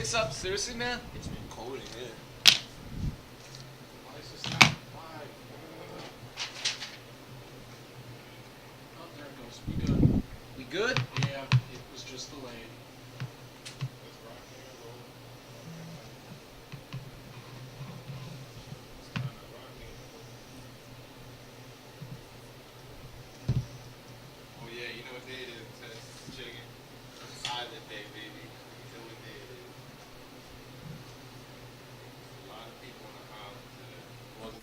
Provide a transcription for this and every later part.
ice up? Seriously, man? It's been cold in here. Why is this not live? Oh, there it goes. We good. We good? Yeah, it was just delayed. Oh yeah, you know what day it is, Tess? Chicken. Silent day, baby. You know what day it is. A lot of people on the island today. Well,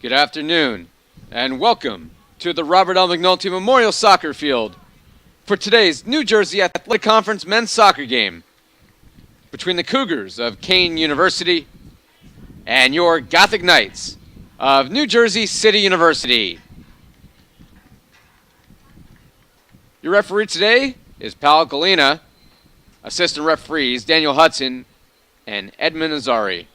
Good afternoon, and welcome to the Robert L. McNulty Memorial Soccer Field for today's New Jersey Athletic Conference men's soccer game between the Cougars of Kean University and your Gothic Knights of New Jersey City University. Your referee today is Paul Galina, assistant referees Daniel Hudson and Edmund Azari.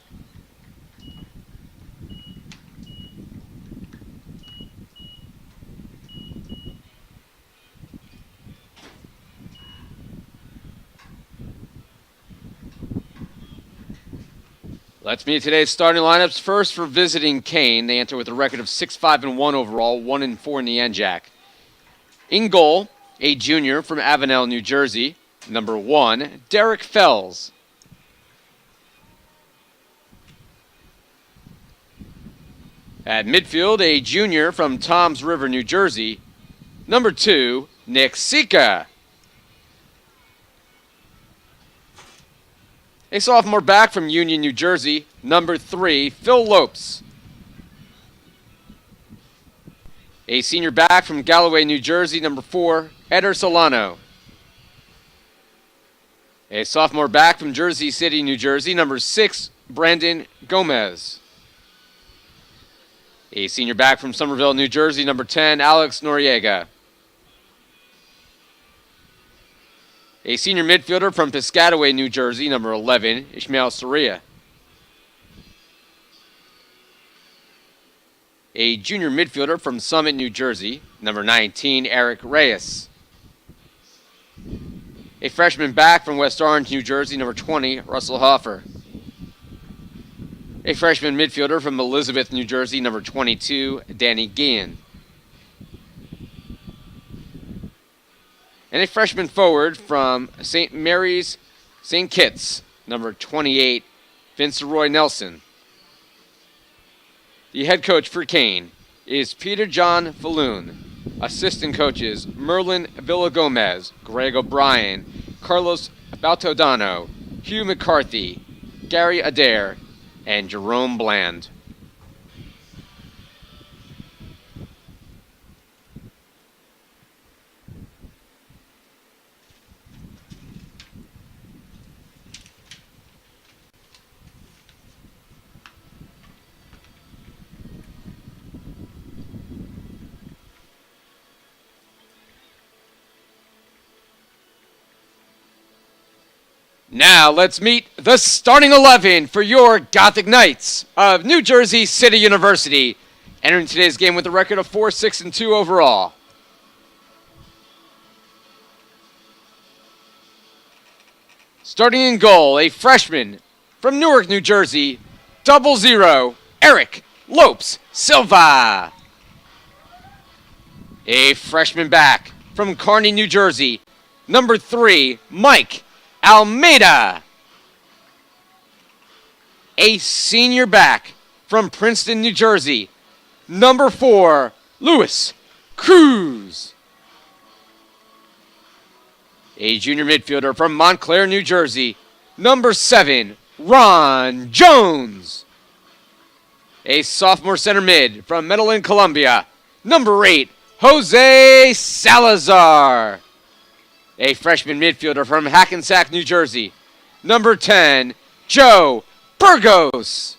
Let's meet today's starting lineups. First, for visiting Kean, they enter with a record of 6-5-1 overall, 1-4 in the NJAC. In goal, a junior from Avenel, New Jersey, number 1, Derek Fells. At midfield, a junior from Toms River, New Jersey, number 2, Nick Sika. A sophomore back from Union, New Jersey, number 3, Phil Lopes. A senior back from Galloway, New Jersey, number 4, Eder Solano. A sophomore back from Jersey City, New Jersey, number 6, Brandon Gomez. A senior back from Somerville, New Jersey, number 10, Alex Noriega. A senior midfielder from Piscataway, New Jersey, number 11, Ishmael Soria. A junior midfielder from Summit, New Jersey, number 19, Eric Reyes. A freshman back from West Orange, New Jersey, number 20, Russell Hoffer. A freshman midfielder from Elizabeth, New Jersey, number 22, Danny Guillen. And a freshman forward from St. Mary's, St. Kitts, number 28, Vinceroy Nelson. The head coach for Kean is Peter John Falloon. Assistant coaches Merlin Villagomez, Greg O'Brien, Carlos Baltodano, Hugh McCarthy, Gary Adair, and Jerome Bland. Now let's meet the starting 11 for your Gothic Knights of New Jersey City University, entering today's game with a record of 4-6-2 overall. Starting in goal, a freshman from Newark, New Jersey, 00, Eric Lopes Silva. A freshman back from Kearney, New Jersey, number 3, Mike Almeida. A senior back from Princeton, New Jersey, number 4, Luis Cruz. A junior midfielder from Montclair, New Jersey, number 7, Ron Jones. A sophomore center mid from Medellin, Colombia, number 8, Jose Salazar. A freshman midfielder from Hackensack, New Jersey, number 10, Joe Burgos.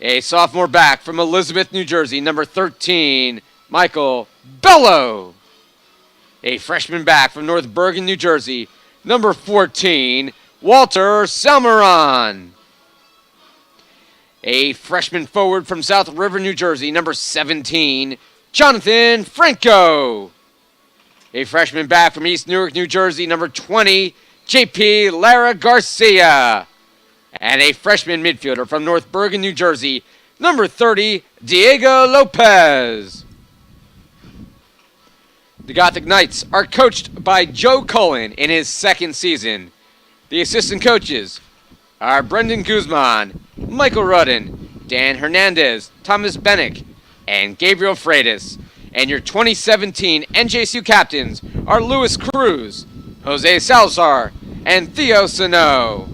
A sophomore back from Elizabeth, New Jersey, number 13, Michael Bello. A freshman back from North Bergen, New Jersey, number 14, Walter Salmeron. A freshman forward from South River, New Jersey, number 17, Jonathan Franco. A freshman back from East Newark, New Jersey, number 20, JP Lara Garcia. And a freshman midfielder from North Bergen, New Jersey, number 30, Diego Lopez. The Gothic Knights are coached by Joe Cullen in his second season. The assistant coaches are Brendan Guzman, Michael Rudden, Dan Hernandez, Thomas Bennick, and Gabriel Freitas. And your 2017 NJCU captains are Luis Cruz, Jose Salazar, and Theo Sano.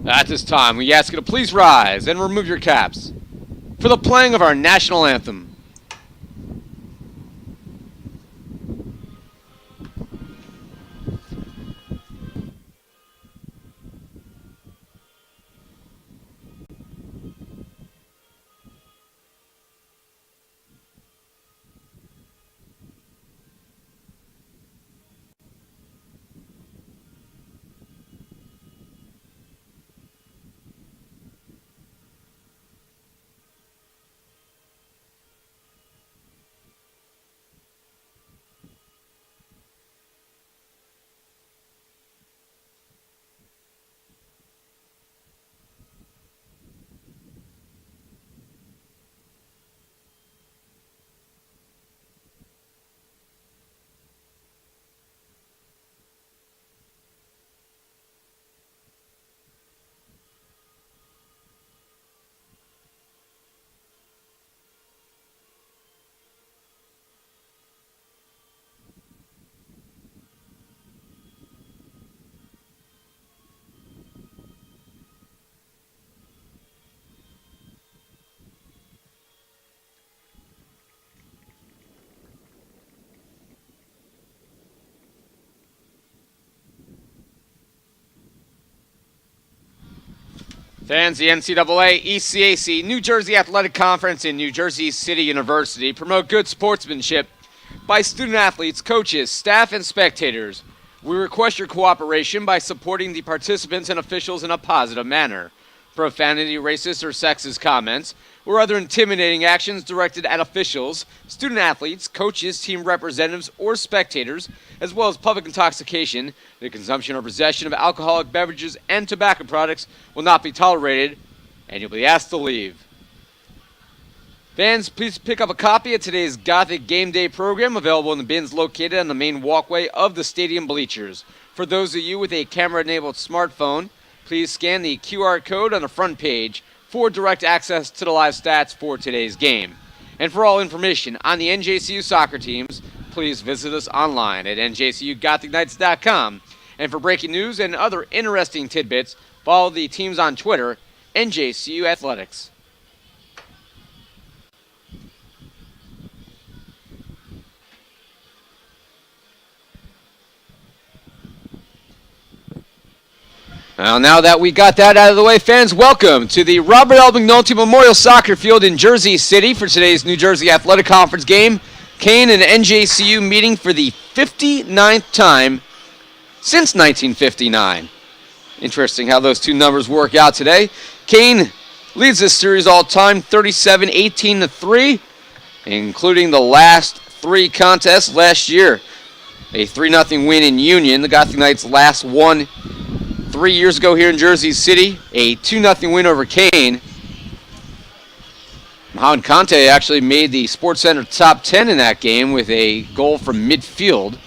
At this time, we ask you to please rise and remove your caps for the playing of our national anthem. Fans, the NCAA, ECAC, New Jersey Athletic Conference, and New Jersey City University promote good sportsmanship by student athletes, coaches, staff, and spectators. We request your cooperation by supporting the participants and officials in a positive manner. Profanity, racist, or sexist comments, or other intimidating actions directed at officials, student athletes, coaches, team representatives, or spectators, as well as public intoxication, the consumption or possession of alcoholic beverages and tobacco products will not be tolerated, and you'll be asked to leave. Fans, please pick up a copy of today's Gothic Game Day program, available in the bins located on the main walkway of the stadium bleachers. For those of you with a camera-enabled smartphone, please scan the QR code on the front page for direct access to the live stats for today's game. And for all information on the NJCU soccer teams, please visit us online at njcugothicnights.com. And for breaking news and other interesting tidbits, follow the teams on Twitter, NJCU Athletics. Well, now that we got that out of the way, fans, welcome to the Robert L. McNulty Memorial Soccer Field in Jersey City for today's New Jersey Athletic Conference game. Kean and NJCU meeting for the 59th time since 1959. Interesting how those two numbers work out today. Kean leads this series all-time 37-18-3, including the last three contests last year. A 3-0 win in Union. The Gothic Knights last won 3 years ago here in Jersey City, a 2-0 win over Kean. Mohamed Conte actually made the SportsCenter top 10 in that game with a goal from midfield.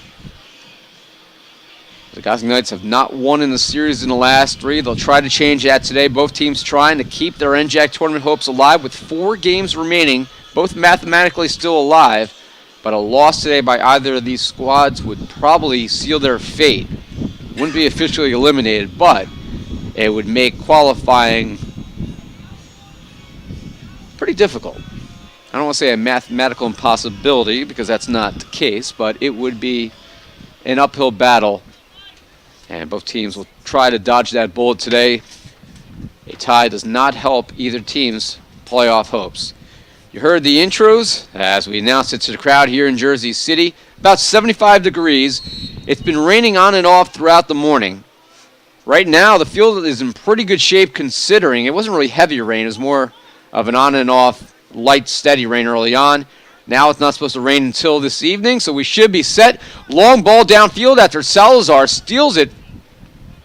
The Gothic Knights have not won in the series in the last three. They'll try to change that today. Both teams trying to keep their NJAC tournament hopes alive with 4 games remaining, both mathematically still alive. But a loss today by either of these squads would probably seal their fate. Wouldn't be officially eliminated, but it would make qualifying pretty difficult. I don't want to say a mathematical impossibility because that's not the case, but it would be an uphill battle, and both teams will try to dodge that bullet today. A tie does not help either team's playoff hopes. You heard the intros as we announced it to the crowd here in Jersey City. About 75 degrees. It's been raining on and off throughout the morning. Right now, the field is in pretty good shape considering it wasn't really heavy rain. It was more of an on and off, light, steady rain early on. Now it's not supposed to rain until this evening, so we should be set. Long ball downfield after Salazar steals it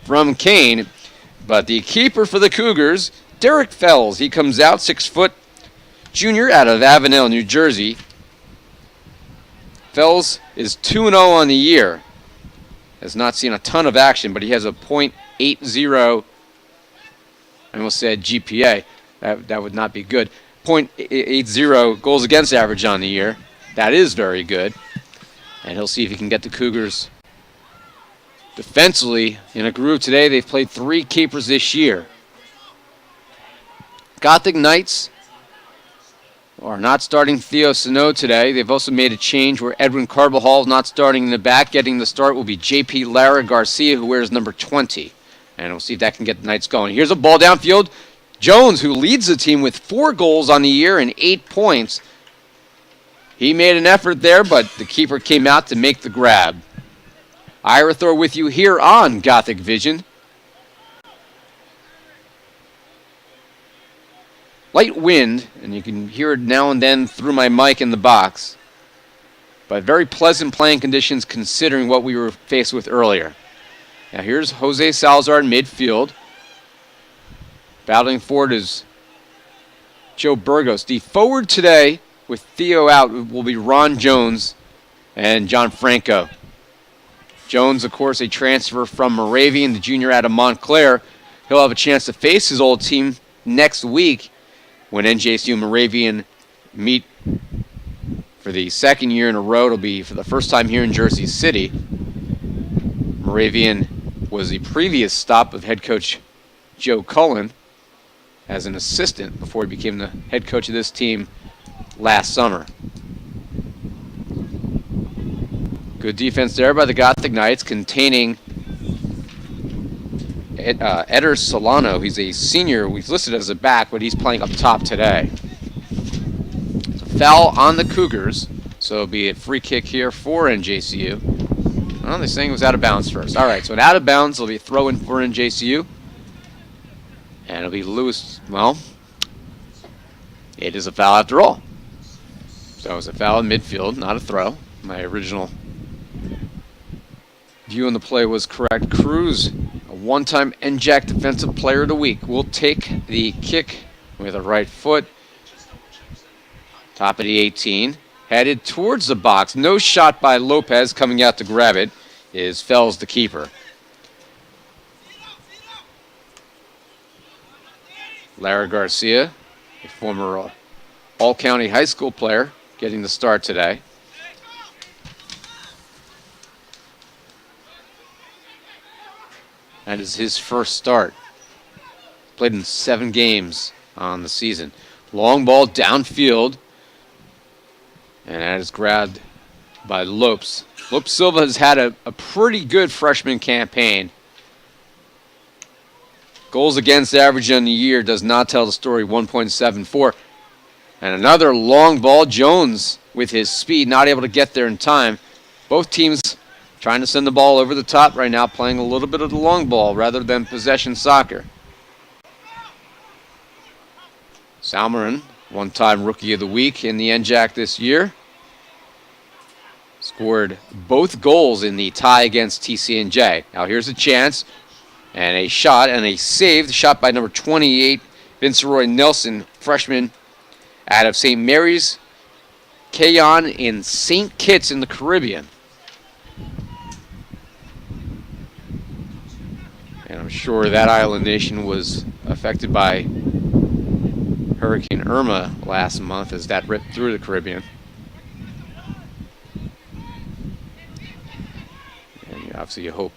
from Kean. But the keeper for the Cougars, Derek Fells, he comes out, 6-foot junior out of Avenel, New Jersey. Fells is 2-0 on the year. Has not seen a ton of action, but he has a .80, I almost said GPA. That would not be good. .80 goals against average on the year. That is very good. And he'll see if he can get the Cougars defensively in a groove today. They've played 3 keepers this year. Gothic Knights are not starting Theo Sano today. They've also made a change where Edwin Carbajal is not starting in the back. Getting the start will be J.P. Lara Garcia, who wears number 20. And we'll see if that can get the Knights going. Here's a ball downfield. Jones, who leads the team with 4 goals on the year and 8 points. He made an effort there, but the keeper came out to make the grab. Ira Thor with you here on Gothic Vision. Light wind, and you can hear it now and then through my mic in the box. But very pleasant playing conditions considering what we were faced with earlier. Now here's Jose Salazar in midfield. Battling forward is Joe Burgos. The forward today, with Theo out, will be Ron Jones and John Franco. Jones, of course, a transfer from Moravian, the junior out of Montclair. He'll have a chance to face his old team next week when NJCU and Moravian meet for the second year in a row. It'll be for the first time here in Jersey City. Moravian was the previous stop of head coach Joe Cullen as an assistant before he became the head coach of this team last summer. Good defense there by the Gothic Knights, containing Eder Solano. He's a senior. He's listed as a back, but he's playing up top today. It's a foul on the Cougars, so it'll be a free kick here for NJCU. Well, they're saying it was out of bounds first. All right, so an out of bounds. It'll be a throw in for NJCU. And it'll be Lewis. Well, it is a foul after all. So it was a foul in midfield, not a throw. My original view on the play was correct. Cruz, a one-time NJAC Defensive Player of the Week, will take the kick with a right foot. Top of the 18. Headed towards the box. No shot by Lopez coming out to grab it. Is Fells the keeper. Lara Garcia, a former All-County High School player, getting the start today. That is his first start. Played in 7 games on the season. Long ball downfield. And that is grabbed by Lopes. Lopes Silva has had a pretty good freshman campaign. Goals against average on the year does not tell the story, 1.74. And another long ball. Jones, with his speed, not able to get there in time. Both teams trying to send the ball over the top right now, playing a little bit of the long ball rather than possession soccer. Salmeron, one-time Rookie of the Week in the NJAC this year. Scored both goals in the tie against TCNJ. Now here's a chance, and a shot, and a saved shot by number 28, Vinceroy Nelson, freshman out of St. Mary's, Kean in St. Kitts in the Caribbean. And I'm sure that island nation was affected by Hurricane Irma last month as that ripped through the Caribbean. And obviously you hope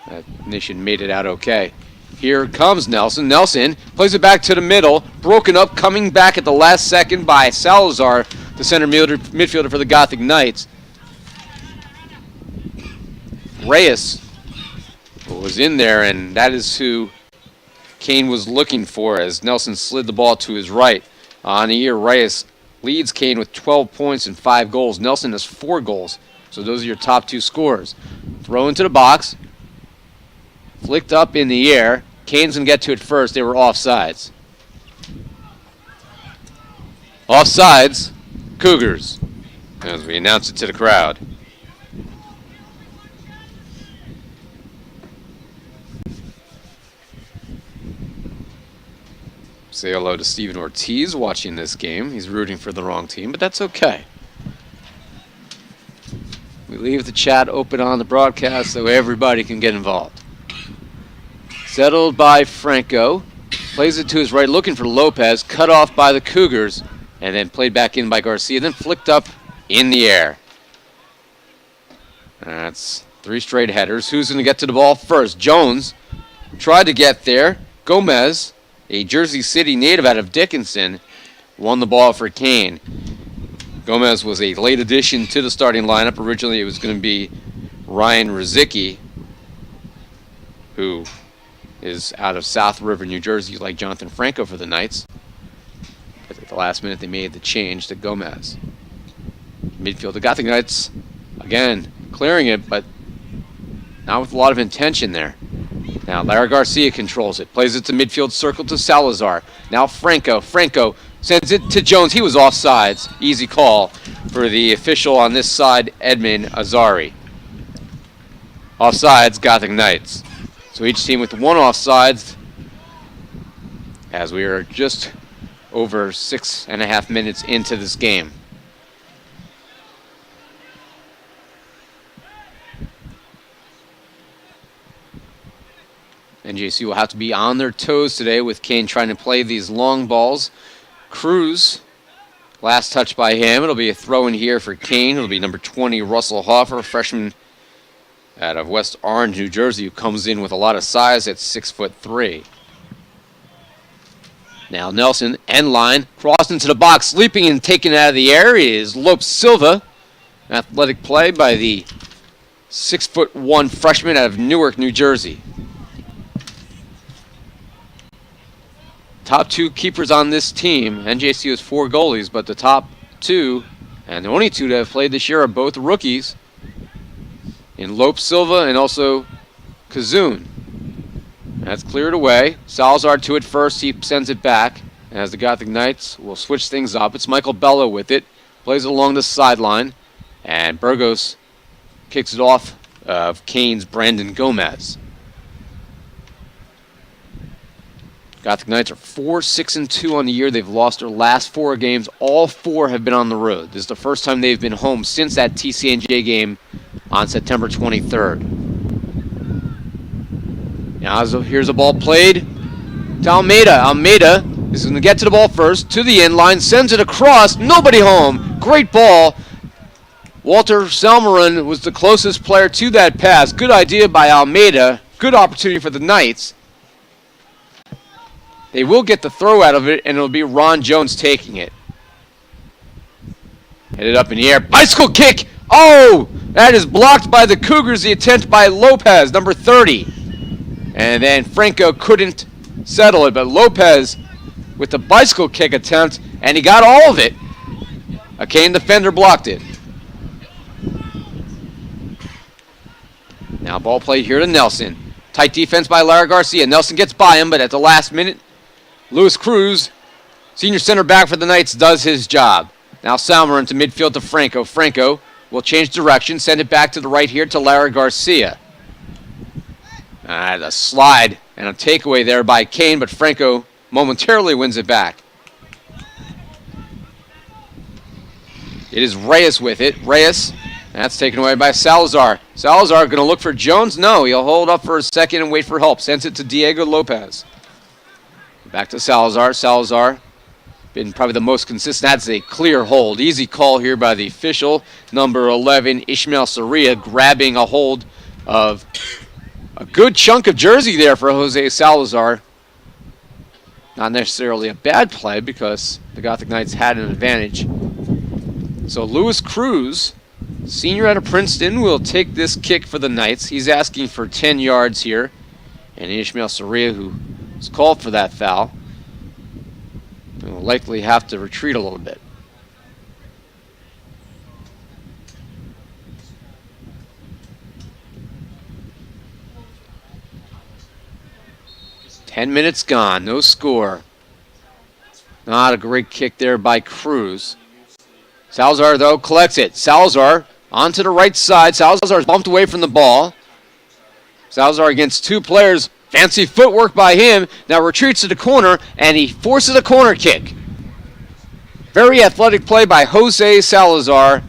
that nation made it out okay. Here comes Nelson. Nelson plays it back to the middle. Broken up, coming back at the last second by Salazar, the center midfielder for the Gothic Knights. Reyes was in there, and that is who Kean was looking for as Nelson slid the ball to his right. On the year, Reyes leads Kean with 12 points and 5 goals. Nelson has 4 goals. So those are your top 2 scorers. Throw into the box. Flicked up in the air. Kean's going to get to it first. They were offsides. Offsides, Cougars, as we announce it to the crowd. Say hello to Steven Ortiz watching this game. He's rooting for the wrong team, but that's okay. We leave the chat open on the broadcast so everybody can get involved. Settled by Franco. Plays it to his right, looking for Lopez. Cut off by the Cougars, and then played back in by Garcia. Then flicked up in the air. That's 3 straight headers. Who's going to get to the ball first? Jones tried to get there. Gomez, a Jersey City native out of Dickinson, won the ball for Kean. Gomez was a late addition to the starting lineup. Originally it was going to be Ryan Rizicki, who is out of South River, New Jersey, like Jonathan Franco for the Knights. But at the last minute they made the change to Gomez. Midfield, the Gothic Knights, again, clearing it, but not with a lot of intention there. Now Lara Garcia controls it. Plays it to midfield circle to Salazar. Now Franco. Franco sends it to Jones. He was offsides. Easy call for the official on this side, Edmund Azari. Offsides, Gothic Knights. So each team with 1 offsides, as we are just over 6.5 minutes into this game. NJC will have to be on their toes today with Kean trying to play these long balls. Cruz, last touch by him. It'll be a throw in here for Kean. It'll be number 20, Russell Hoffer, freshman out of West Orange, New Jersey, who comes in with a lot of size at 6'3". Now Nelson, end line, crossed into the box, leaping and taken out of the air is Lopes Silva. Athletic play by the 6'1" freshman out of Newark, New Jersey. top two keepers on this team. NJCU has 4 goalies, but the top 2, and the only 2 that have played this year, are both rookies in Lope Silva and also Kazoon. That's cleared away. Salazar to it first. He sends it back. As the Gothic Knights will switch things up. It's Michael Bello with it. Plays it along the sideline. And Burgos kicks it off of Kean's Brandon Gomez. Gothic Knights are 4-6-2 on the year. They've lost their last 4 games. All 4 have been on the road. This is the first time they've been home since that TCNJ game on September 23rd. Now here's a ball played to Almeida. Almeida is going to get to the ball first, to the end line, sends it across, nobody home. Great ball. Walter Salmarin was the closest player to that pass. Good idea by Almeida. Good opportunity for the Knights. They will get the throw out of it, and it'll be Ron Jones taking it. Headed up in the air. Bicycle kick! Oh! That is blocked by the Cougars. The attempt by Lopez, number 30. And then Franco couldn't settle it, but Lopez with the bicycle kick attempt, and he got all of it. A Kean defender blocked it. Now ball play here to Nelson. Tight defense by Lara Garcia. Nelson gets by him, but at the last minute, Luis Cruz, senior center back for the Knights, does his job. Now Salmarin to midfield to Franco. Franco will change direction, send it back to the right here to Lara Garcia. A slide and a takeaway there by Kean, but Franco momentarily wins it back. It is Reyes with it. Reyes, that's taken away by Salazar. Salazar going to look for Jones? No, he'll hold up for a second and wait for help. Sends it to Diego Lopez. Back to Salazar. Salazar been probably the most consistent. That's a clear hold. Easy call here by the official. Number 11, Ishmael Soria, grabbing a hold of a good chunk of jersey there for Jose Salazar. Not necessarily a bad play because the Gothic Knights had an advantage. So Luis Cruz, senior out of Princeton, will take this kick for the Knights. He's asking for 10 yards here. And Ishmael Soria, who was called for that foul, will likely have to retreat a little bit. Ten minutes gone, no score. Not a great kick there by Cruz. Salazar, though, collects it. Salazar onto the right side. Salazar's bumped away from the ball. Salazar against 2 players. Fancy footwork by him. Now retreats to the corner, and he forces a corner kick. Very athletic play by Jose Salazar,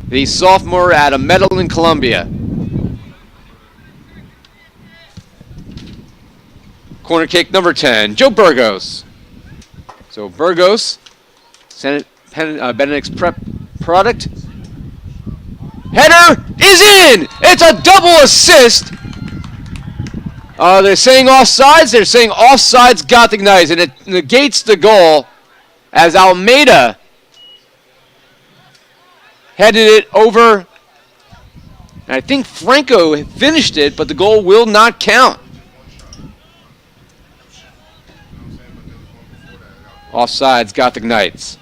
the sophomore out of Medellin, Colombia. Corner kick number 10, Joe Burgos. So Burgos, Benedict's prep product. Header is in! It's a double assist! They're saying offsides. They're saying offsides Gothic Knights, and it negates the goal as Almeida headed it over. And I think Franco finished it, but the goal will not count. Offsides Gothic Knights.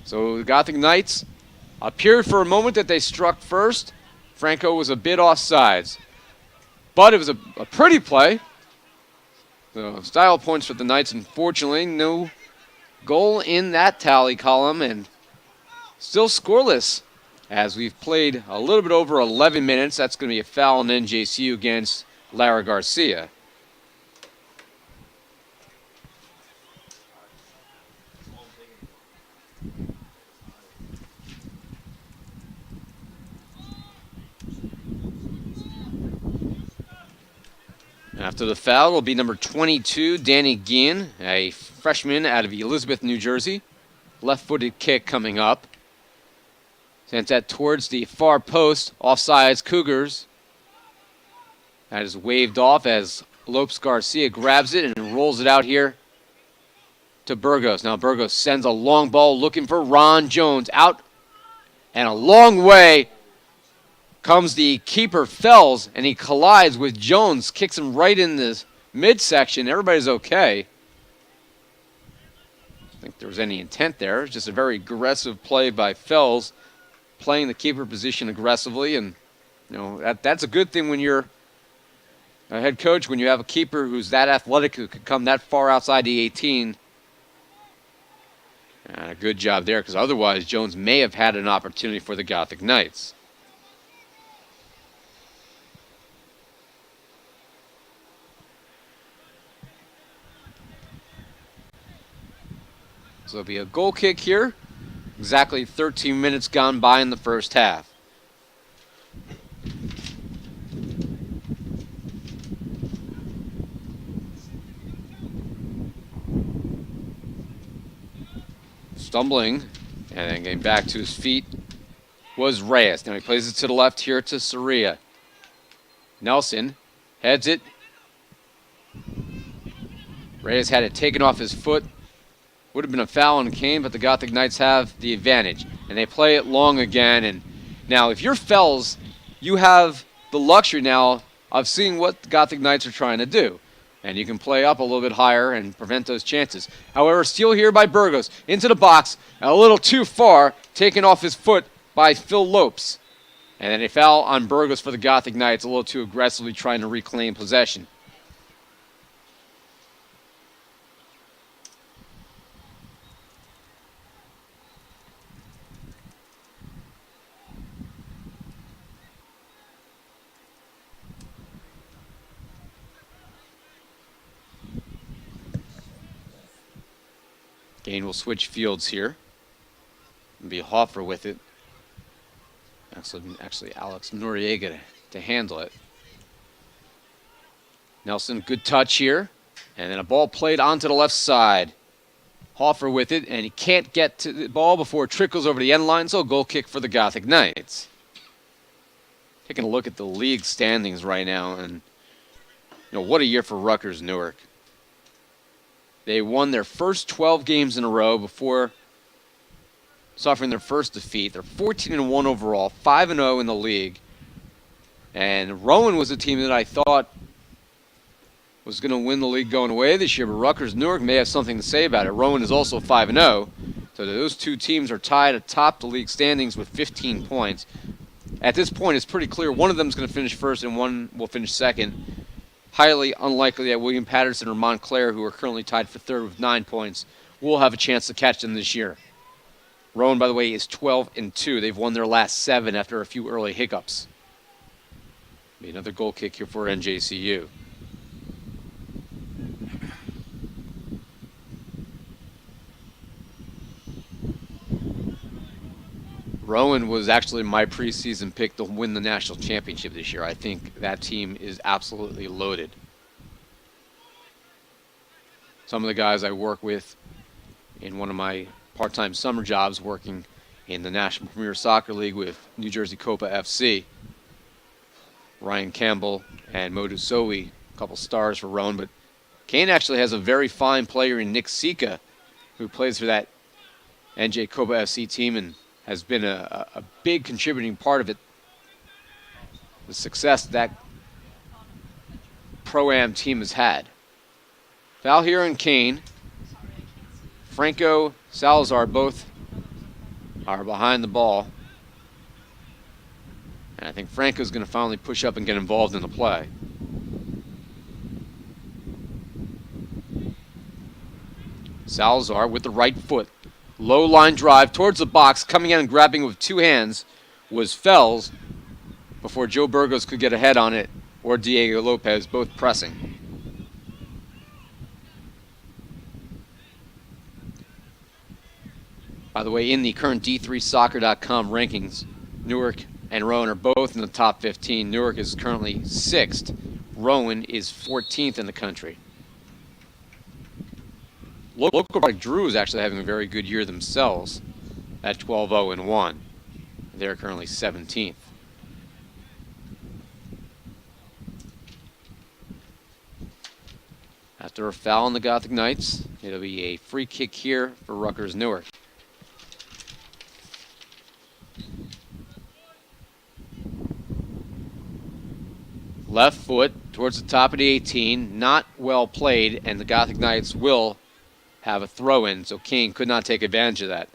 So the Gothic Knights appeared for a moment that they struck first. Franco was a bit offsides. But it was a pretty play. So style points for the Knights. Unfortunately, no goal in that tally column, and still scoreless as we've played a little bit over 11 minutes. That's going to be a foul in NJCU against Lara Garcia. After the foul will be number 22, Danny Kean, a freshman out of Elizabeth, New Jersey. Left-footed kick coming up. Sent that towards the far post, offsides Cougars. That is waved off as Lopes Garcia grabs it and rolls it out here to Burgos. Now Burgos sends a long ball looking for Ron Jones. Out and a long way comes the keeper, Fells, and he collides with Jones, kicks him right in the midsection. Everybody's okay. I don't think there was any intent there. It's just a very aggressive play by Fells, playing the keeper position aggressively, and that's a good thing when you're a head coach, when you have a keeper who's that athletic, who could come that far outside the 18. And a good job there, because otherwise Jones may have had an opportunity for the Gothic Knights. So it'll be a goal kick here. Exactly 13 minutes gone by in the first half. Stumbling and then getting back to his feet was Reyes. Now he plays it to the left here to Soria. Nelson heads it. Reyes had it taken off his foot. Would have been a foul on Kean, but the Gothic Knights have the advantage. And they play it long again. And now if you're Fells, you have the luxury now of seeing what the Gothic Knights are trying to do. And you can play up a little bit higher and prevent those chances. However, steal here by Burgos. Into the box. A little too far. Taken off his foot by Phil Lopes. And then a foul on Burgos for the Gothic Knights. A little too aggressively trying to reclaim possession. Kean will switch fields here. And be Hoffer with it. Actually Alex Noriega to handle it. Nelson, good touch here. And then a ball played onto the left side. Hoffer with it, and he can't get to the ball before it trickles over the end line, so a goal kick for the Gothic Knights. Taking a look at the league standings right now, and what a year for Rutgers Newark. They won their first 12 games in a row before suffering their first defeat. They're 14-1 overall, 5-0 in the league. And Rowan was a team that I thought was going to win the league going away this year, but Rutgers Newark may have something to say about it. Rowan is also 5-0. So those two teams are tied atop the league standings with 15 points. At this point, it's pretty clear one of them is going to finish first and one will finish second. Highly unlikely that William Patterson or Montclair, who are currently tied for third with 9 points, will have a chance to catch them this year. Rowan, by the way, is 12-2. They've won their last 7 after a few early hiccups. Be another goal kick here for NJCU. Rowan was actually my preseason pick to win the national championship this year. I think that team is absolutely loaded. Some of the guys I work with in one of my part-time summer jobs working in the National Premier Soccer League with New Jersey Copa FC. Ryan Campbell and Modu Sowi, a couple stars for Rowan, but Kean actually has a very fine player in Nick Sika, who plays for that NJ Copa FC team and has been a big contributing part of it. The success that Pro-Am team has had. Foul here on Kean. Franco, Salazar both are behind the ball. And I think Franco's going to finally push up and get involved in the play. Salazar with the right foot. Low line drive towards the box, coming in and grabbing with 2 hands was Fells before Joe Burgos could get a head on it, or Diego Lopez, both pressing. By the way, in the current D3Soccer.com rankings, Newark and Rowan are both in the top 15. Newark is currently 6th. Rowan is 14th in the country. Local like Drew is actually having a very good year themselves at 12-0-1. They're currently 17th. After a foul on the Gothic Knights, it'll be a free kick here for Rutgers Newark. Left foot towards the top of the 18, not well played, and the Gothic Knights will have a throw-in, so Kean could not take advantage of that.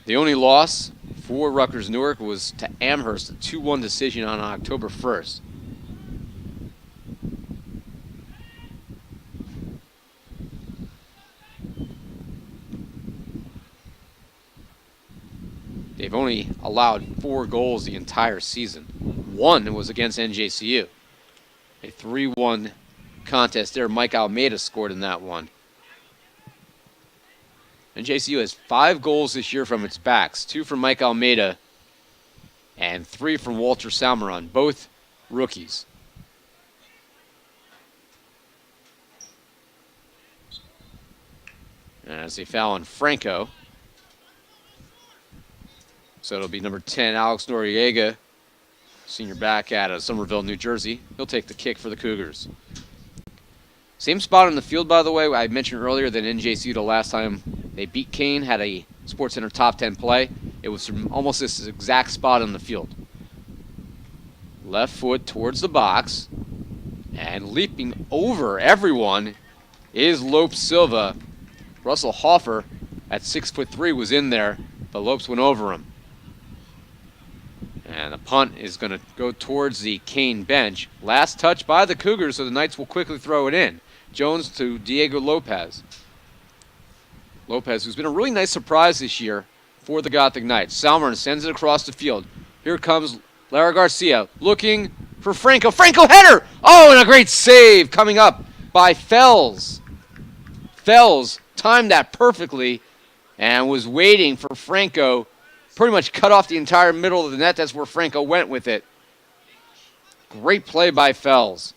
The only loss for Rutgers Newark was to Amherst, a 2-1 decision on October 1st. They've only allowed 4 goals the entire season. 1 was against NJCU. A 3-1 contest there. Mike Almeida scored in that one. NJCU has 5 goals this year from its backs. 2 from Mike Almeida and 3 from Walter Salmeron, both rookies. And as they foul on Franco. So it'll be number 10, Alex Noriega, senior back out of Somerville, New Jersey. He'll take the kick for the Cougars. Same spot on the field, by the way. I mentioned earlier that NJCU, the last time they beat Kean, had a SportsCenter top 10 play. It was from almost this exact spot on the field. Left foot towards the box, and leaping over everyone is Lopes Silva. Russell Hoffer at 6'3" was in there, but Lopes went over him. And the punt is going to go towards the Kean bench. Last touch by the Cougars, so the Knights will quickly throw it in. Jones to Diego Lopez. Lopez, who's been a really nice surprise this year for the Gothic Knights. Salmern sends it across the field. Here comes Lara Garcia looking for Franco. Franco header! Oh, and a great save coming up by Fells. Fells timed that perfectly and was waiting for Franco. Pretty much cut off the entire middle of the net. That's where Franco went with it. Great play by Fells.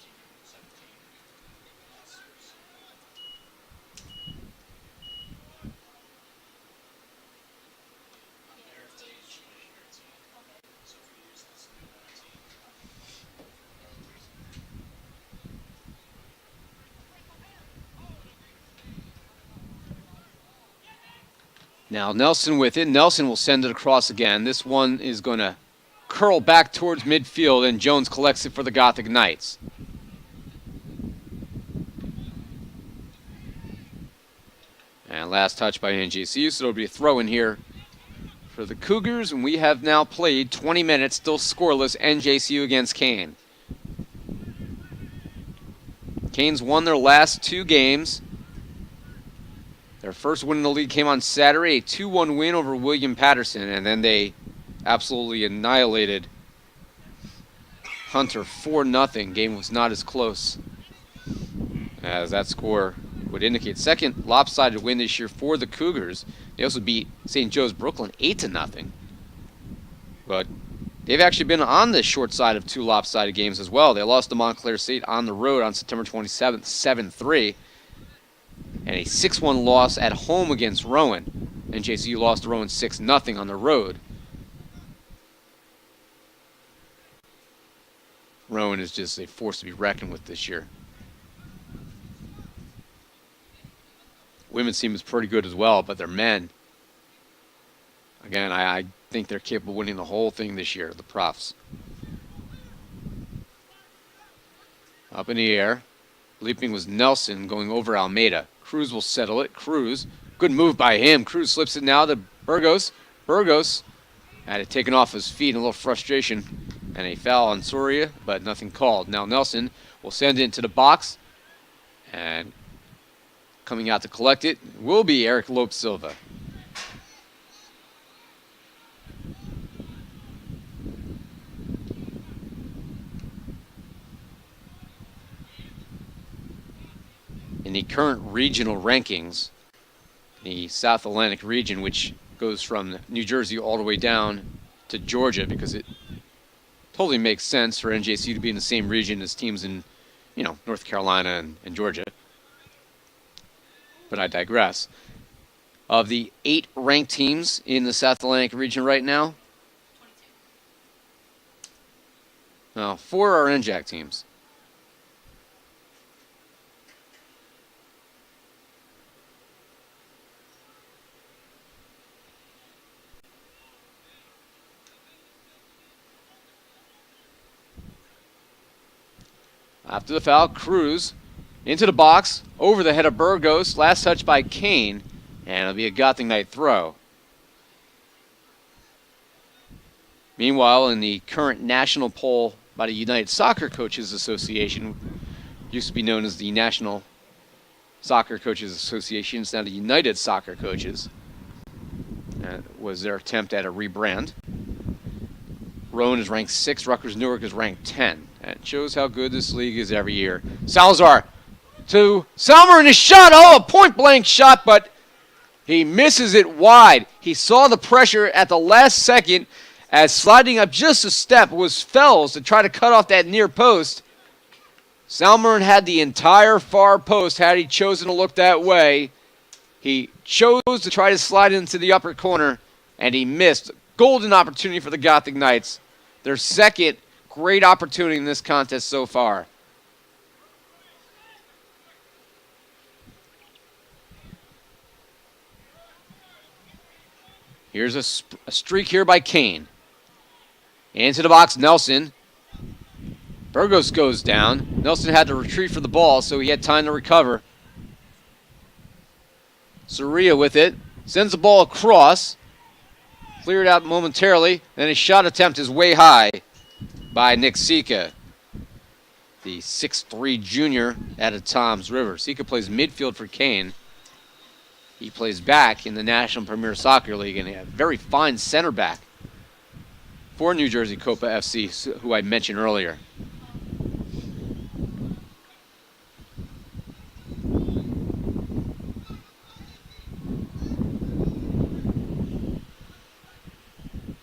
Now Nelson with it. Nelson will send it across again. This one is going to curl back towards midfield, and Jones collects it for the Gothic Knights. And last touch by NJCU, so it'll be a throw in here for the Cougars, and we have now played 20 minutes, still scoreless, NJCU against Kean. Canes won their last 2 games. Their first win in the league came on Saturday, a 2-1 win over William Patterson, and then they absolutely annihilated Hunter 4-0. Game was not as close as that score would indicate. Second lopsided win this year for the Cougars. They also beat St. Joe's Brooklyn 8-0. But they've actually been on the short side of 2 lopsided games as well. They lost to Montclair State on the road on September 27th, 7-3. And a 6-1 loss at home against Rowan. NJCU lost to Rowan 6-0 on the road. Rowan is just a force to be reckoned with this year. Women's team is pretty good as well, but their men, again, I think they're capable of winning the whole thing this year, the Profs. Up in the air. Leaping was Nelson going over Almeida. Cruz will settle it. Cruz, good move by him. Cruz slips it now to Burgos. Burgos had it taken off his feet in a little frustration. And a foul on Soria, but nothing called. Now Nelson will send it into the box. And coming out to collect it will be Eric Lopes Silva. In the current regional rankings, the South Atlantic region, which goes from New Jersey all the way down to Georgia, because it totally makes sense for NJCU to be in the same region as teams in, North Carolina and Georgia. But I digress. Of the 8 ranked teams in the South Atlantic region right now, 4 are NJAC teams. After the foul, Cruz into the box, over the head of Burgos, last touch by Kean, and it'll be a Gotham Knight throw. Meanwhile, in the current national poll by the United Soccer Coaches Association, used to be known as the National Soccer Coaches Association, it's now the United Soccer Coaches. That was their attempt at a rebrand. Rowan is ranked 6th, Rutgers Newark is ranked 10. That shows how good this league is every year. Salazar to Salmer in his shot. Oh, a point-blank shot, but he misses it wide. He saw the pressure at the last second as sliding up just a step was Fells to try to cut off that near post. Salmeren had the entire far post had he chosen to look that way. He chose to try to slide into the upper corner, and he missed. Golden opportunity for the Gothic Knights. Their second great opportunity in this contest so far. Here's a streak here by Kean. Into the box, Nelson. Burgos goes down. Nelson had to retreat for the ball, so he had time to recover. Soria with it. Sends the ball across. Cleared out momentarily. Then his shot attempt is way high by Nick Sika, the 6'3 junior out of Toms River. Sika plays midfield for Kean. He plays back in the National Premier Soccer League, and a very fine center back for New Jersey Copa FC, who I mentioned earlier.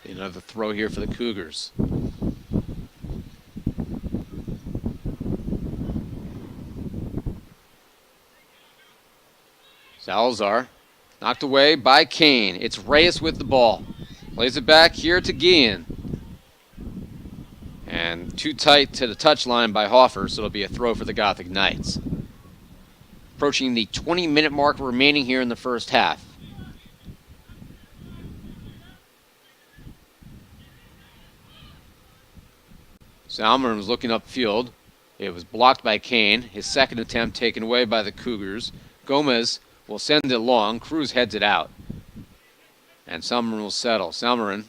Another throw here for the Cougars. Salazar knocked away by Kean. It's Reyes with the ball. Plays it back here to Gian. And too tight to the touchline by Hoffer, so it'll be a throw for the Gothic Knights. Approaching the 20-minute mark remaining here in the first half. Salmeren was looking upfield. It was blocked by Kean. His second attempt taken away by the Cougars. Gomez will send it long. Cruz heads it out. And Salmeren will settle. Salmeren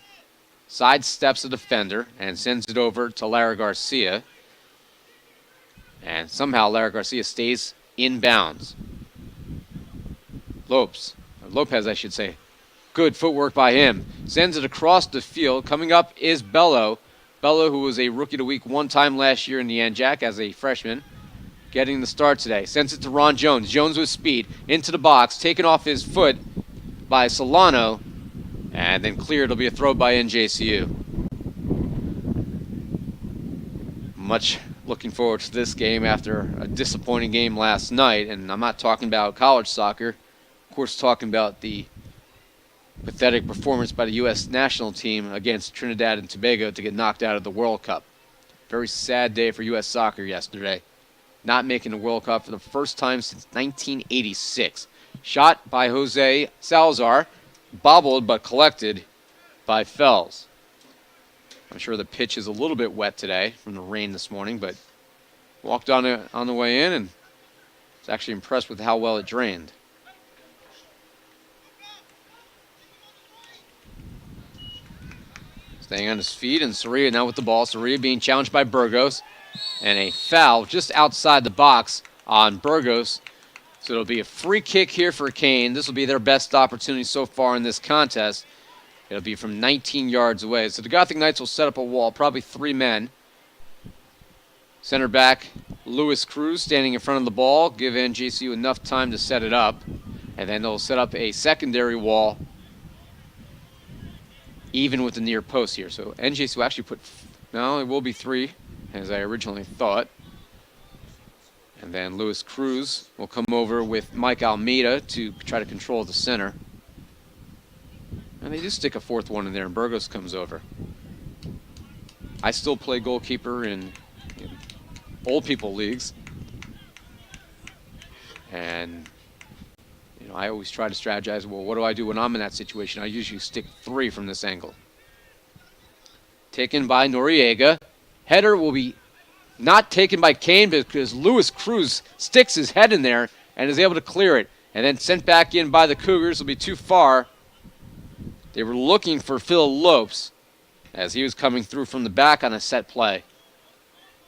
sidesteps the defender and sends it over to Lara Garcia. And somehow Lara Garcia stays in bounds. Lopez, I should say. Good footwork by him. Sends it across the field. Coming up is Bello. Bello, who was a Rookie of the Week one time last year in the NJAC as a freshman, getting the start today. Sends it to Ron Jones. Jones with speed into the box, taken off his foot by Solano, and then cleared. It'll be a throw by NJCU. Much looking forward to this game after a disappointing game last night, and I'm not talking about college soccer. Of course, talking about the pathetic performance by the U.S. national team against Trinidad and Tobago to get knocked out of the World Cup. Very sad day for U.S. soccer yesterday. Not making the World Cup for the first time since 1986. Shot by Jose Salazar, bobbled but collected by Fells. I'm sure the pitch is a little bit wet today from the rain this morning, but walked on the way in and was actually impressed with how well it drained. Staying on his feet, and Soria now with the ball. Soria being challenged by Burgos. And a foul just outside the box on Burgos. So it'll be a free kick here for Kean. This will be their best opportunity so far in this contest. It'll be from 19 yards away. So the Gothic Knights will set up a wall, probably 3 men. Center back Luis Cruz standing in front of the ball. Give NJCU enough time to set it up. And then they'll set up a secondary wall even with the near post here. So NJCU actually put, no, it will be 3, as I originally thought. And then Luis Cruz will come over with Mike Almeida to try to control the center. And they do stick a 4th one in there, and Burgos comes over. I still play goalkeeper in old people leagues. And I always try to strategize, well, what do I do when I'm in that situation? I usually stick 3 from this angle. Taken by Noriega. Header will be not taken by Kean because Lewis Cruz sticks his head in there and is able to clear it. And then sent back in by the Cougars. Will be too far. They were looking for Phil Lopes as he was coming through from the back on a set play.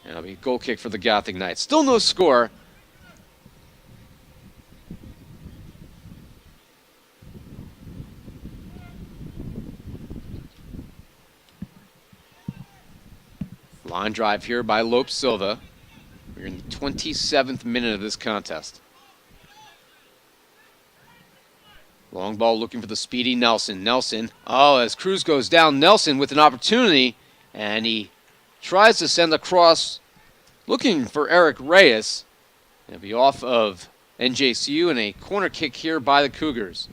And it'll be a goal kick for the Gothic Knights. Still no score. Line drive here by Lopes Silva. We're in the 27th minute of this contest. Long ball looking for the speedy Nelson. Nelson, as Cruz goes down, Nelson with an opportunity, and he tries to send across, looking for Eric Reyes. It'll be off of NJCU and a corner kick here by the Cougars.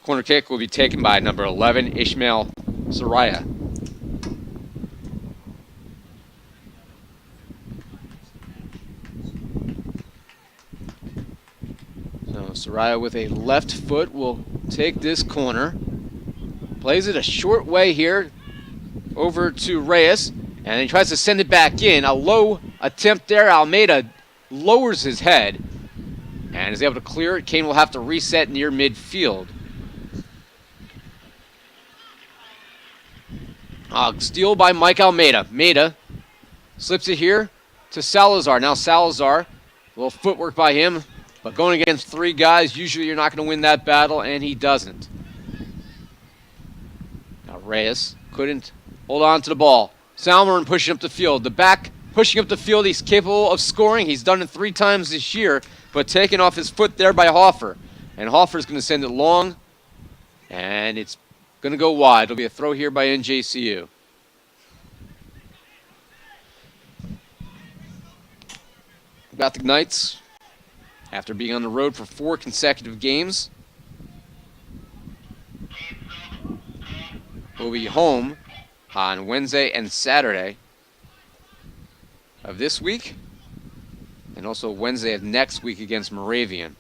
Corner kick will be taken by number 11, Ishmael Soraya. Soraya with a left foot will take this corner. Plays it a short way here over to Reyes. And he tries to send it back in. A low attempt there. Almeida lowers his head and is able to clear it. Kean will have to reset near midfield. Steal by Mike Almeida. Almeida slips it here to Salazar. Now Salazar, a little footwork by him. But going against three guys, usually you're not going to win that battle, and he doesn't. Now Reyes couldn't hold on to the ball. Salmon pushing up the field. The back pushing up the field. He's capable of scoring. He's done it 3 times this year, but taken off his foot there by Hoffer. And Hoffer's going to send it long, and it's going to go wide. It'll be a throw here by NJCU. Gothic Knights, after being on the road for 4 consecutive games, will be home on Wednesday and Saturday of this week, and also Wednesday of next week against Moravian.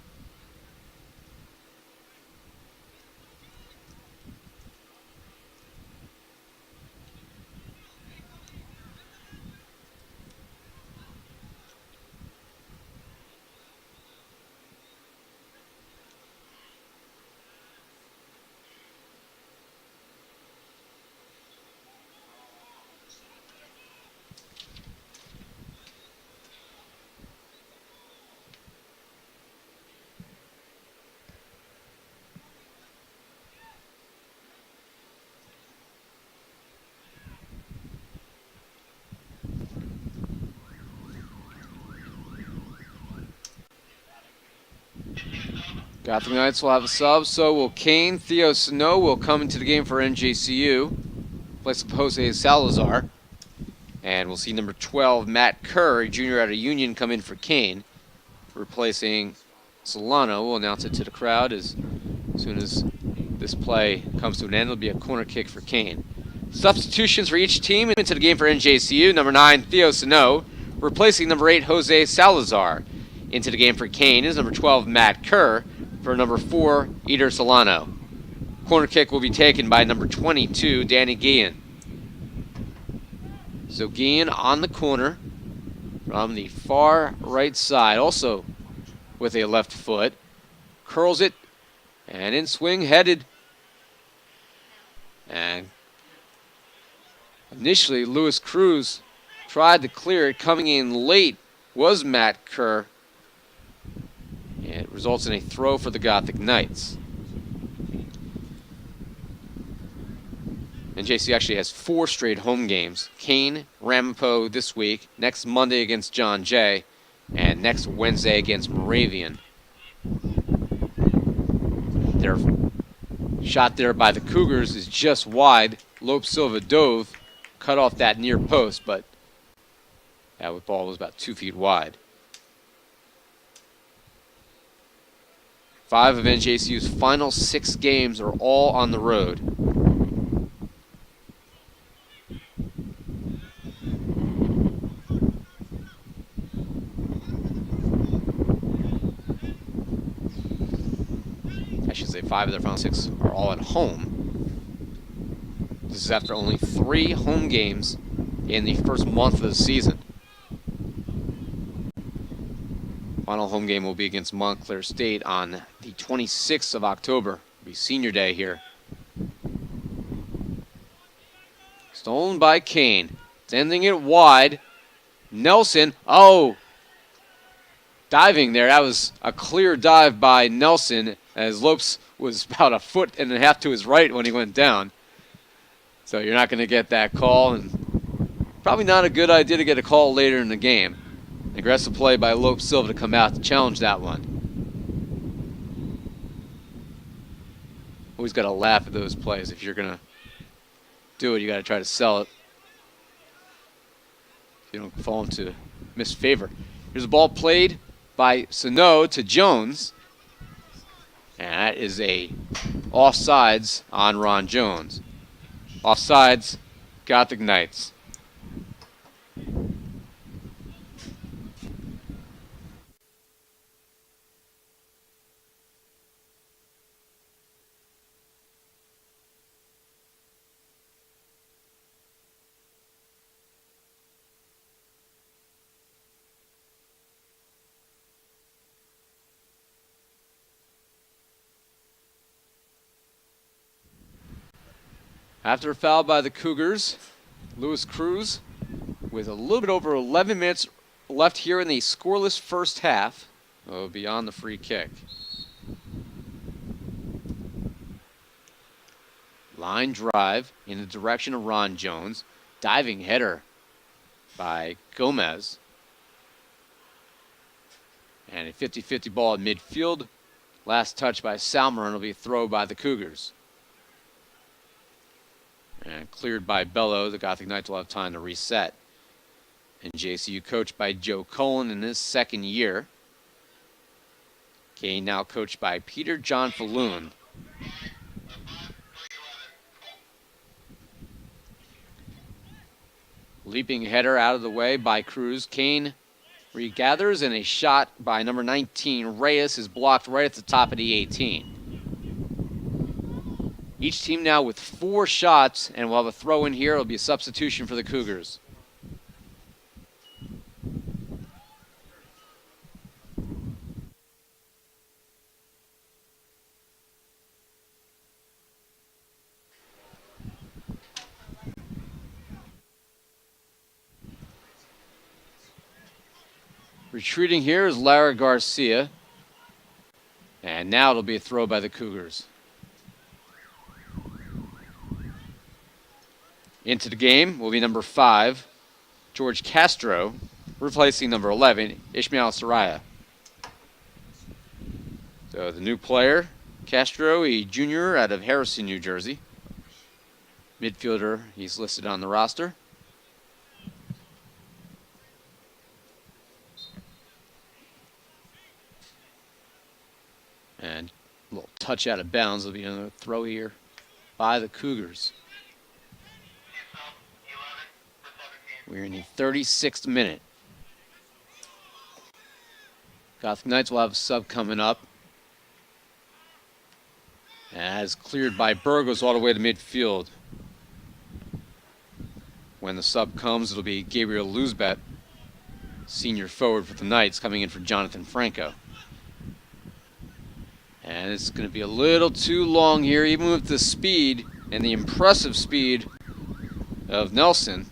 Gothic Knights will have a sub, so will Kean. Theo Snow will come into the game for NJCU. Place of Jose Salazar. And we'll see number 12, Matt Kerr, a junior out of Union, come in for Kean, replacing Solano. We'll announce it to the crowd as soon as this play comes to an end. It'll be a corner kick for Kean. Substitutions for each team into the game for NJCU. Number 9, Theo Snow, replacing number 8, Jose Salazar. Into the game for Kean is number 12, Matt Kerr, for number 4, Eder Solano. Corner kick will be taken by number 22, Danny Guillen. So Guillen on the corner from the far right side, also with a left foot. Curls it, and in swing, headed. And initially, Lewis Cruz tried to clear it. Coming in late was Matt Kerr. And it results in a throw for the Gothic Knights. NJC actually has 4 straight home games. Kean, Ramapo this week, next Monday against John Jay, and next Wednesday against Moravian. Their shot there by the Cougars is just wide. Lope Silva dove, cut off that near post, but that ball was about 2 feet wide. 5 of NJCU's final 6 games are all on the road. I should say 5 of their final 6 are all at home. This is after only 3 home games in the first month of the season. Final home game will be against Montclair State on the 26th of October. It'll be senior day here. Stolen by Kean. Sending it wide. Nelson. Oh! Diving there. That was a clear dive by Nelson, as Lopes was about 1.5 feet to his right when he went down. So you're not going to get that call, and probably not a good idea to get a call later in the game. Aggressive play by Lopes Silva to come out to challenge that one. Always got to laugh at those plays. If you're going to do it, you got to try to sell it. If you don't fall into misfavor. Here's a ball played by Sano to Jones. And that is a offsides on Ron Jones. Offsides, Gothic Knights. After a foul by the Cougars, Lewis Cruz, with a little bit over 11 minutes left here in the scoreless first half, beyond the free kick. Line drive in the direction of Ron Jones. Diving header by Gomez. And a 50-50 ball at midfield. Last touch by Salmer will be a throw by the Cougars. And cleared by Bello. The Gothic Knights will have time to reset. NJCU coached by Joe Cullen in his second year. Kean now coached by Peter John Falloon. Leaping header out of the way by Cruz. Kean regathers, and a shot by number 19, Reyes, is blocked right at the top of the 18. Each team now with 4 shots, and we'll have a throw in here. It'll be a substitution for the Cougars. Retreating here is Lara Garcia. And now it'll be a throw by the Cougars. Into the game will be number 5, George Castro, replacing number 11, Ishmael Saraya. So the new player, Castro, a junior out of Harrison, New Jersey. Midfielder, he's listed on the roster. And a little touch out of bounds. There'll be another throw here by the Cougars. We're in the 36th minute. Gothic Knights will have a sub coming up. As cleared by Burgos all the way to midfield. When the sub comes, it'll be Gabriel Luzbet, senior forward for the Knights, coming in for Jonathan Franco. And it's going to be a little too long here, even with the speed and the impressive speed of Nelson.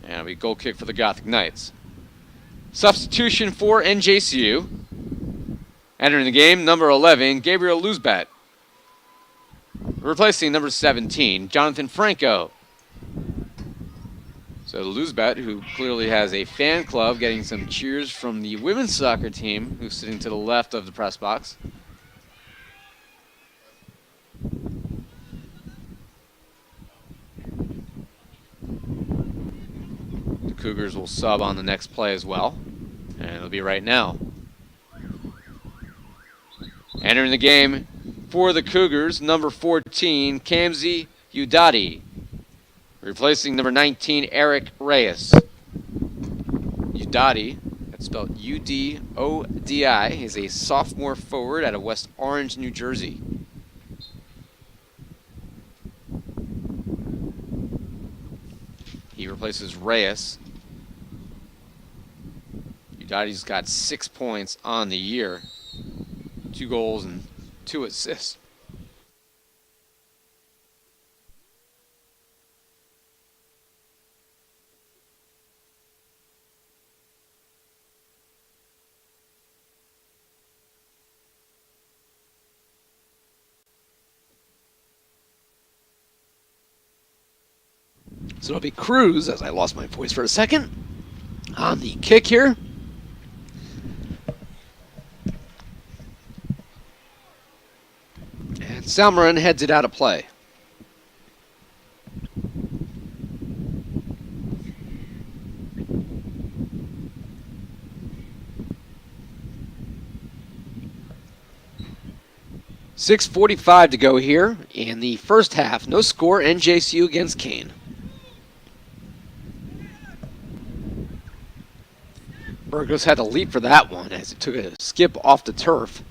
And it'll be a goal kick for the Gothic Knights. Substitution for NJCU. Entering the game, number 11, Gabriel Luzbat. Replacing number 17, Jonathan Franco. So Luzbat, who clearly has a fan club, getting some cheers from the women's soccer team, who's sitting to the left of the press box. The Cougars will sub on the next play as well, and it'll be right now. Entering the game for the Cougars, number 14, Kamzi Udadi. Replacing number 19, Eric Reyes. Udadi, that's spelled U-D-O-D-I, is a sophomore forward out of West Orange, New Jersey. He replaces Reyes. Udadi's got 6 points on the year, 2 goals and 2 assists. So it'll be Cruz, as I lost my voice for a second, on the kick here. And Salmarin heads it out of play. .6:45 to go here in the first half. No score, NJCU against Kean. Burgos had to leap for that one as it took a skip off the turf.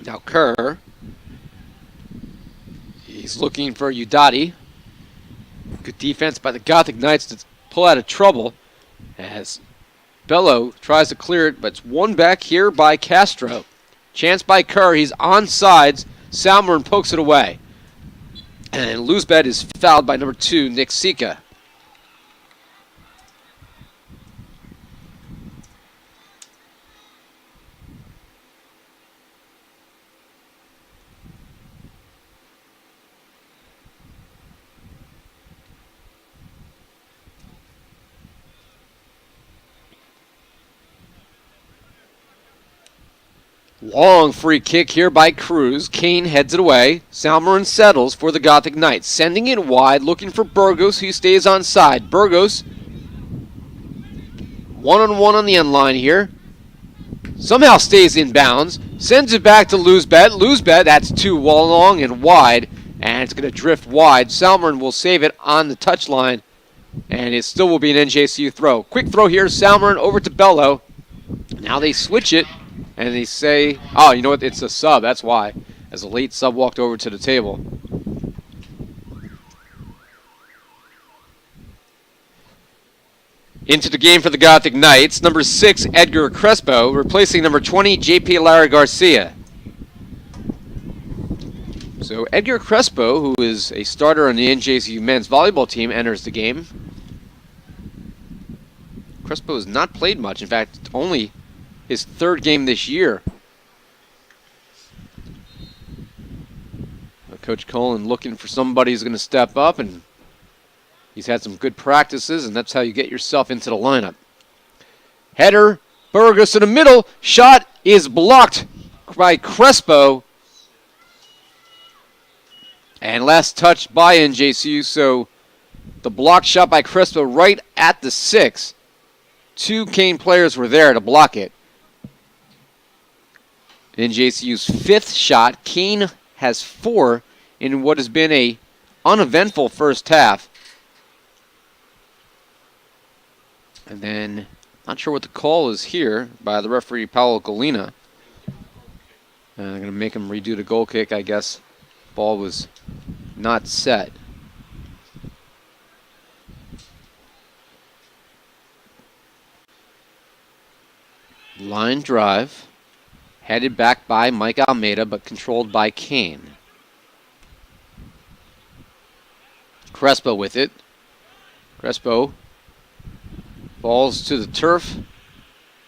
Now Kerr, he's looking for Udadi. Good defense by the Gothic Knights to pull out of trouble as Bello tries to clear it, but it's won back here by Castro. Chance by Kerr, he's on sides. Salmarin pokes it away. And Luzbed is fouled by number 2, Nick Sika. Long free kick here by Cruz. Kean heads it away. Salmarin settles for the Gothic Knights. Sending it wide, looking for Burgos, who stays on side. Burgos, one-on-one on the end line here. Somehow stays in bounds. Sends it back to Luzbed. Luzbed, that's too long and wide. And it's going to drift wide. Salmarin will save it on the touchline. And it still will be an NJCU throw. Quick throw here. Salmarin over to Bello. Now they switch it. And they say, oh, you know what? It's a sub. That's why. As a late sub walked over to the table. Into the game for the Gothic Knights. Number 6, Edgar Crespo, replacing number 20, JP Lara Garcia. So Edgar Crespo, who is a starter on the NJCU men's volleyball team, enters the game. Crespo has not played much. In fact, only his 3rd game this year. Coach Cullen looking for somebody who's going to step up, and he's had some good practices, and that's how you get yourself into the lineup. Header, Burgos in the middle. Shot is blocked by Crespo. And last touch by NJCU, so the block shot by Crespo right at the 6. 2 Kean players were there to block it. NJCU's 5th shot. Kean has 4 in what has been a uneventful first half. And then, not sure what the call is here by the referee, Paulo Galina. They're going to make him redo the goal kick, I guess. Ball was not set. Line drive. Headed back by Mike Almeida, but controlled by Kean. Crespo with it. Crespo falls to the turf.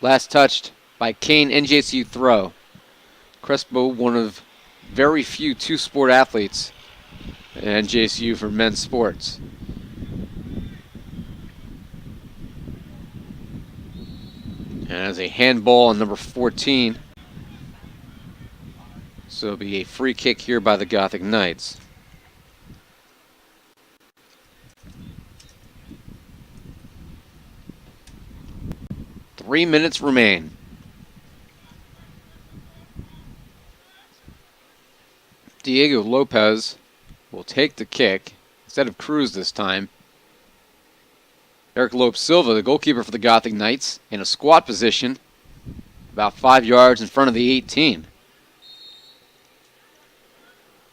Last touched by Kean. NJCU throw. Crespo, one of very few two-sport athletes at NJCU for men's sports. And as a handball on number 14. So it'll be a free kick here by the Gothic Knights. Three minutes remain. Diego Lopez will take the kick instead of Cruz this time. Eric Lope Silva, the goalkeeper for the Gothic Knights, in a squat position, about 5 yards in front of the 18.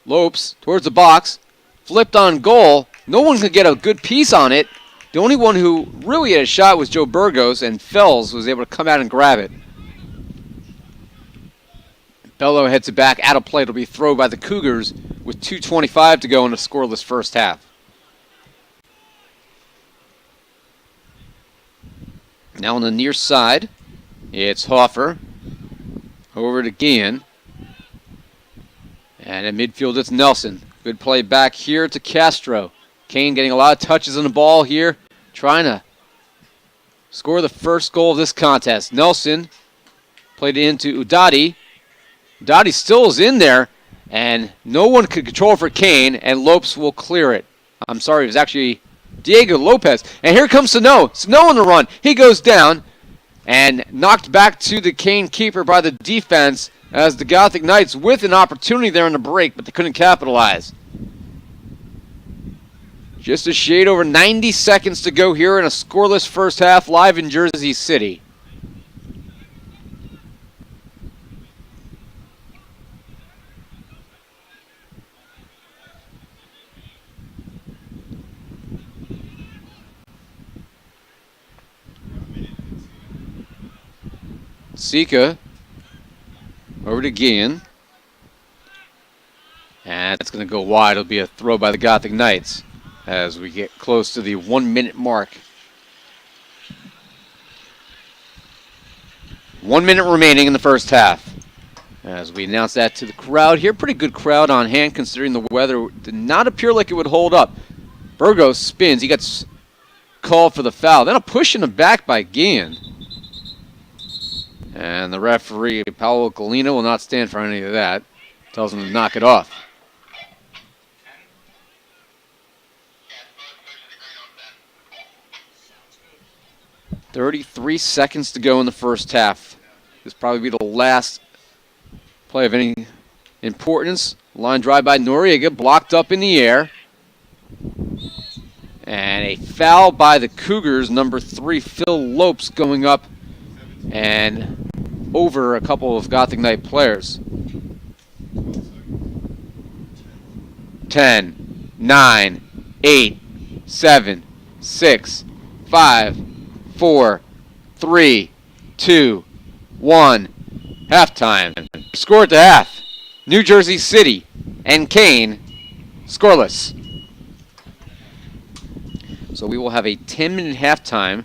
Lopes towards the box. Flipped on goal. No one could get a good piece on it. The only one who really had a shot was Joe Burgos, and Fells was able to come out and grab it. Bello heads it back out of play. It'll be thrown by the Cougars with 2:25 to go in a scoreless first half. Now on the near side, it's Hoffer. Over to Kean. And in midfield, it's Nelson. Good play back here to Castro. Kean getting a lot of touches on the ball here, trying to score the first goal of this contest. Nelson played it into Udati. Udati still is in there, and no one could control for Kean, and Lopes will clear it. I'm sorry, it was actually Diego Lopez. And here comes Sano. Sano on the run. He goes down and knocked back to the Kean keeper by the defense as the Gothic Knights with an opportunity there in the break, but they couldn't capitalize. Just a shade over 90 seconds to go here in a scoreless first half live in Jersey City. Sika over to Kean. And it's going to go wide. It'll be a throw by the Gothic Knights as we get close to the 1 minute mark. 1 minute remaining in the first half. As we announce that to the crowd here. Pretty good crowd on hand considering the weather did not appear like it would hold up. Burgos spins. He gets called for the foul. Then a push in the back by Kean. And the referee, Paolo Galino, will not stand for any of that. Tells him to knock it off. 33 seconds to go in the first half. This will probably be the last play of any importance. Line drive by Noriega, blocked up in the air. And a foul by the Cougars, number 3, Phil Lopes, going up and over a couple of Gothic Knight players. 10, 9, 8, 7, 6, 5, 4, 3, 2, 1. Halftime. Score at the half. New Jersey City and Kean scoreless. So we will have a 10-minute halftime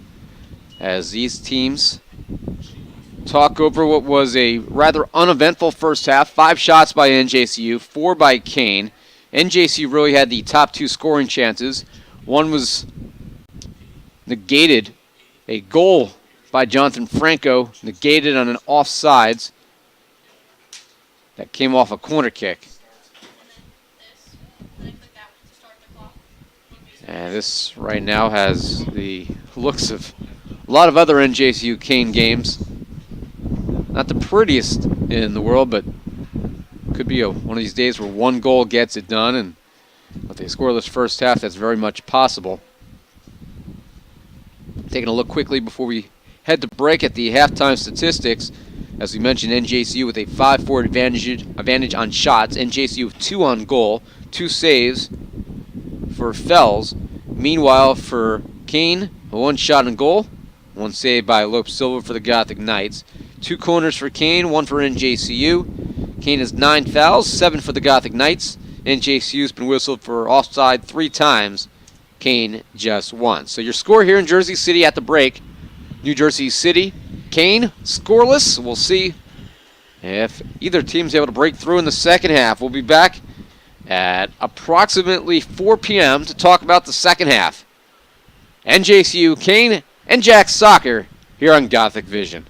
as these teams talk over what was a rather uneventful first half. 5 shots by NJCU, 4 by Kean. NJCU really had the top 2 scoring chances. One was negated. A goal by Jonathan Franco, negated on an offsides that came off a corner kick. And this right now has the looks of a lot of other NJCU Kean games. Not the prettiest in the world, but could be one of these days where one goal gets it done, and with a scoreless first half, that's very much possible. Taking a look quickly before we head to break at the halftime statistics. As we mentioned, NJCU with a 5-4 advantage on shots. NJCU with 2 on goal, 2 saves for Fells. Meanwhile, for Kean, 1 shot on goal, 1 save by Lopes Silva for the Gothic Knights. 2 corners for Kean, 1 for NJCU. Kean has 9 fouls, 7 for the Gothic Knights. NJCU's been whistled for offside 3 times. Kean just 1. So your score here in Jersey City at the break. New Jersey City, Kean scoreless. We'll see if either team's able to break through in the second half. We'll be back at approximately 4 p.m. to talk about the second half. NJCU, Kean, NJAC Soccer here on Gothic Vision.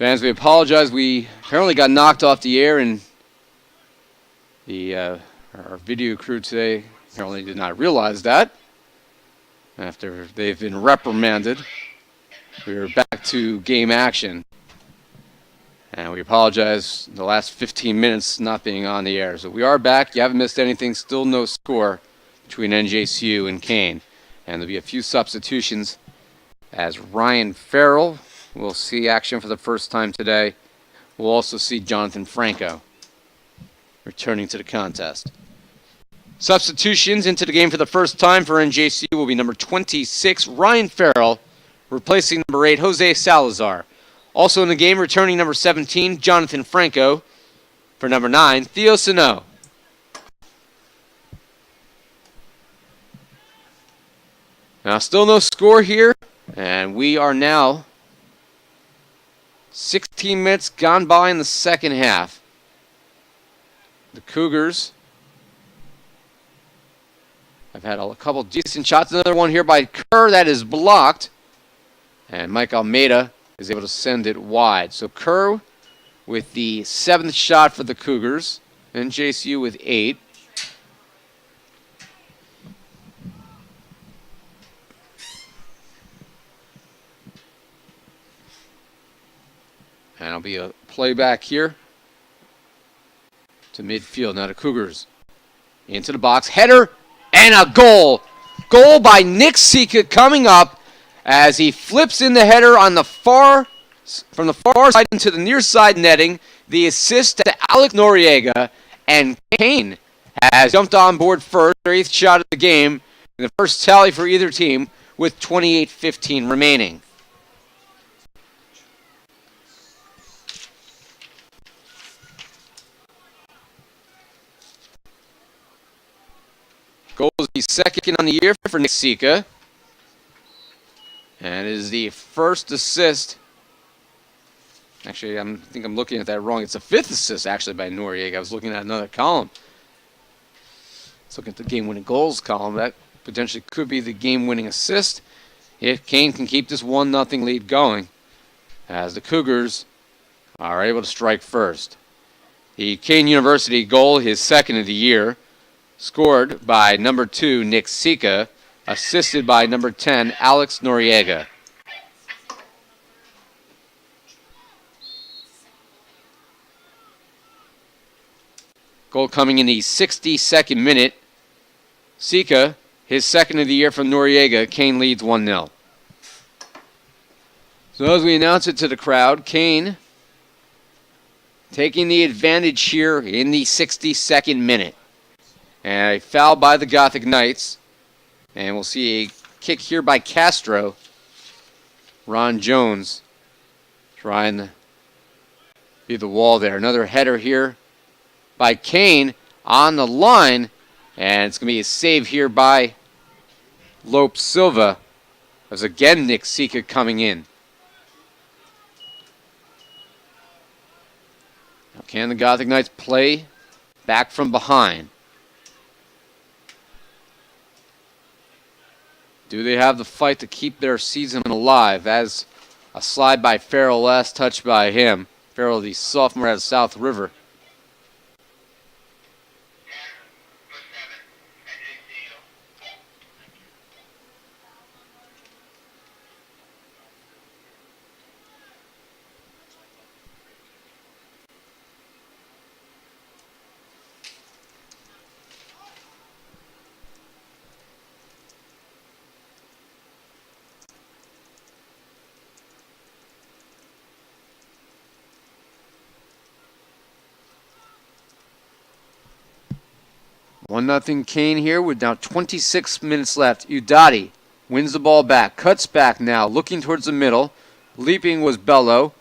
Fans, we apologize. We apparently got knocked off the air, and our video crew today apparently did not realize that. After they've been reprimanded, we are back to game action. And we apologize the last 15 minutes not being on the air. So we are back. You haven't missed anything. Still no score between NJCU and Kean. And there'll be a few substitutions as Ryan Farrell will see action for the first time today. We'll also see Jonathan Franco returning to the contest. Substitutions into the game for the first time for NJCU will be number 26, Ryan Farrell, replacing number 8, Jose Salazar. Also in the game, returning number 17, Jonathan Franco, for number 9, Theo Sano. Now, still no score here, and we are now 16 minutes gone by in the second half. The Cougars have had a couple decent shots. Another one here by Kerr that is blocked, and Mike Almeida is able to send it wide. So Kerr with the 7th shot for the Cougars, NJCU with 8. And it'll be a playback here to midfield. Now the Cougars into the box. Header and a goal. Goal by Nick Sika coming up as he flips in the header on the from the far side into the near side netting. The assist to Alex Noriega, and Kean has jumped on board first, their 8th shot of the game, and the first tally for either team with 28:15 remaining. Goal is the second on the year for Nick Sika, and is the first assist. Actually, I think I'm looking at that wrong. It's the 5th assist, actually, by Noriega. I was looking at another column. Let's look at the game-winning goals column. That potentially could be the game-winning assist if Kean can keep this 1-0 lead going, as the Cougars are able to strike first. The Kean University goal, his 2nd of the year, scored by number 2, Nick Sika, assisted by number 10, Alex Noriega. Goal coming in the 62nd minute. Sika, his 2nd of the year from Noriega. Kean leads 1-0. So as we announce it to the crowd, Kean taking the advantage here in the 62nd minute. And a foul by the Gothic Knights. And we'll see a kick here by Castro. Ron Jones trying to be the wall there. Another header here by Kean on the line. And it's going to be a save here by Lope Silva. As again Nick Sika coming in. Now can the Gothic Knights play back from behind? Do they have the fight to keep their season alive? As a slide by Farrell, last touch by him. Farrell, the sophomore out of South River. One nothing Kean here with now 26 minutes left. Udati wins the ball back, cuts back now, looking towards the middle. Leaping was Bello,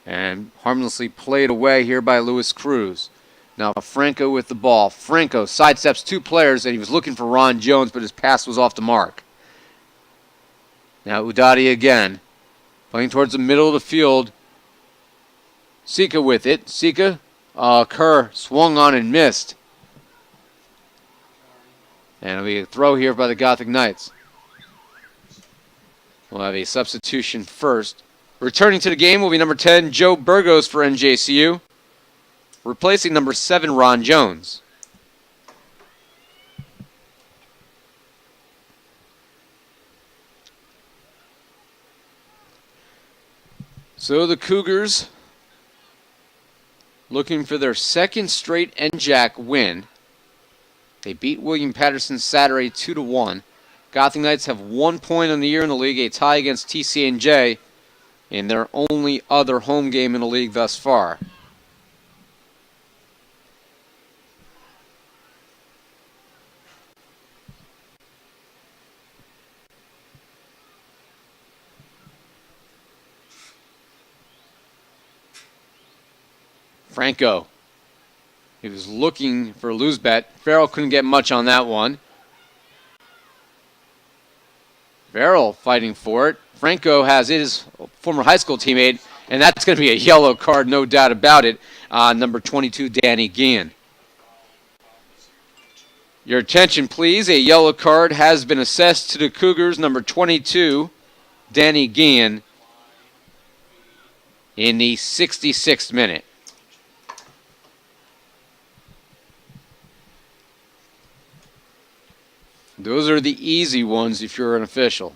and harmlessly played away here by Luis Cruz. Now Franco with the ball. Franco sidesteps 2 players, and he was looking for Ron Jones, but his pass was off the mark. Now Udati again, playing towards the middle of the field. Sika with it. Sika, Kerr swung on and missed. And it'll be a throw here by the Gothic Knights. We'll have a substitution first. Returning to the game will be number 10, Joe Burgos for NJCU, replacing number 7, Ron Jones. So the Cougars looking for their second straight NJAC win. They beat William Patterson Saturday 2-1. Gothic Knights have 1 point on the year in the league, a tie against TCNJ in their only other home game in the league thus far. Franco. He was looking for a lose bet. Farrell couldn't get much on that one. Farrell fighting for it. Franco has his former high school teammate, and that's going to be a yellow card, no doubt about it, number 22, Danny Kean. Your attention, please. A yellow card has been assessed to the Cougars, number 22, Danny Kean, in the 66th minute. Those are the easy ones if you're an official.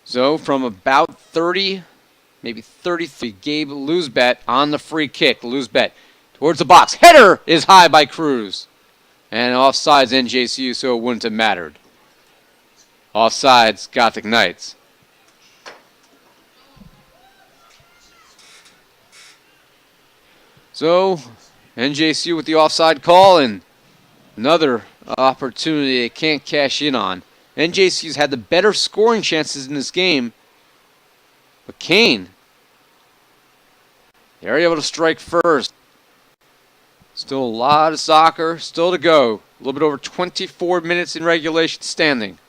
So from about 30, maybe 33, Gabe lose bet on the free kick. Lose bet towards the box. Header is high by Cruz. And offsides NJCU, so it wouldn't have mattered. Offsides Gothic Knights. So NJCU with the offside call, and another opportunity they can't cash in on. NJCU's had the better scoring chances in this game, but Kean, they're able to strike first. Still a lot of soccer, still to go. A little bit over 24 minutes in regulation standing.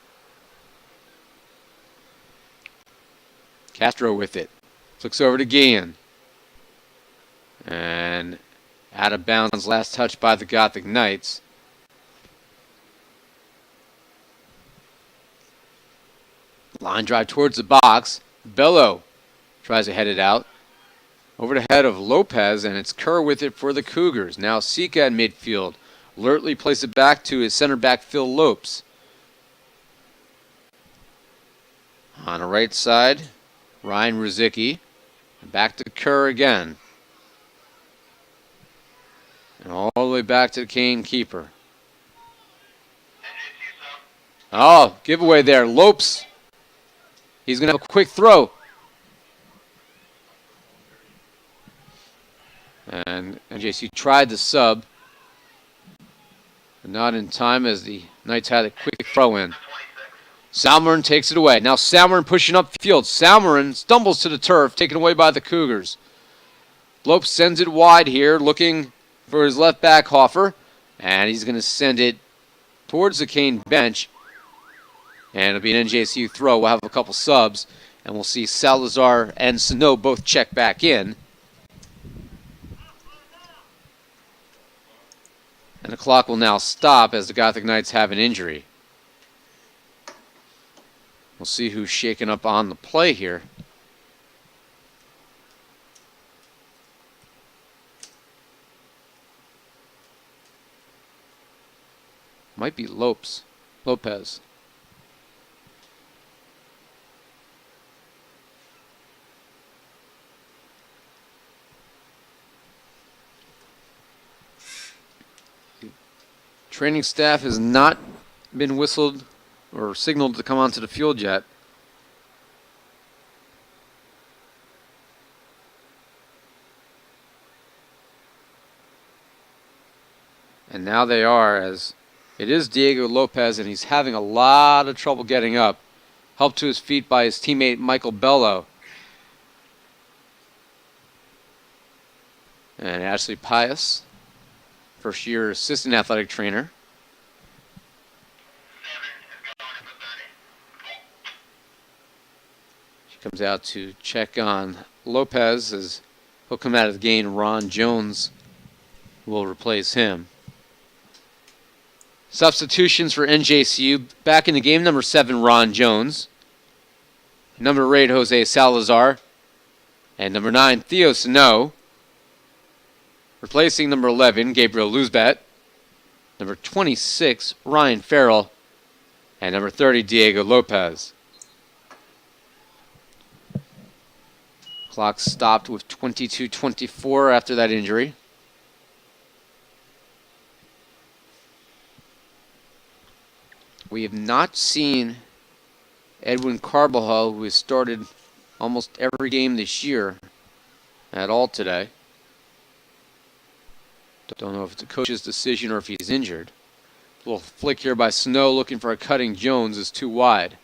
Castro with it. Flicks over to Kean. And out of bounds, last touch by the Gothic Knights. Line drive towards the box. Bello tries to head it out. Over the head of Lopez, and it's Kerr with it for the Cougars. Now Sika at midfield. Alertly plays it back to his center back, Phil Lopes. On the right side, Ryan Ruzicki. Back to Kerr again. And all the way back to the Kean keeper. Oh, giveaway there. Lopes. He's going to have a quick throw. And NJC tried to sub, but not in time as the Knights had a quick throw in. Salmeren takes it away. Now Salmeren pushing up the field. Salmeren stumbles to the turf, taken away by the Cougars. Lopes sends it wide here, looking for his left back, Hoffer. And he's going to send it towards the Kean bench. And it'll be an NJCU throw. We'll have a couple subs. And we'll see Salazar and Sano both check back in. And the clock will now stop as the Gothic Knights have an injury. We'll see who's shaken up on the play here. Might be Lopez. Training staff has not been whistled or signaled to come onto the field yet. And now they are, as it is Diego Lopez, and he's having a lot of trouble getting up. Helped to his feet by his teammate Michael Bello. And Ashley Pius, first-year assistant athletic trainer. She comes out to check on Lopez as he'll come out of the game. Ron Jones will replace him. Substitutions for NJCU. Back in the game, number 7, Ron Jones. Number 8, Jose Salazar. And number 9, Theo Sano. Replacing number 11, Gabriel Luzbat. Number 26, Ryan Farrell. And number 30, Diego Lopez. Clock stopped with 22:24 after that injury. We have not seen Edwin Carbajal, who has started almost every game this year, at all today. Don't know if it's a coach's decision or if he's injured. A little flick here by Snow looking for a cutting Jones is too wide.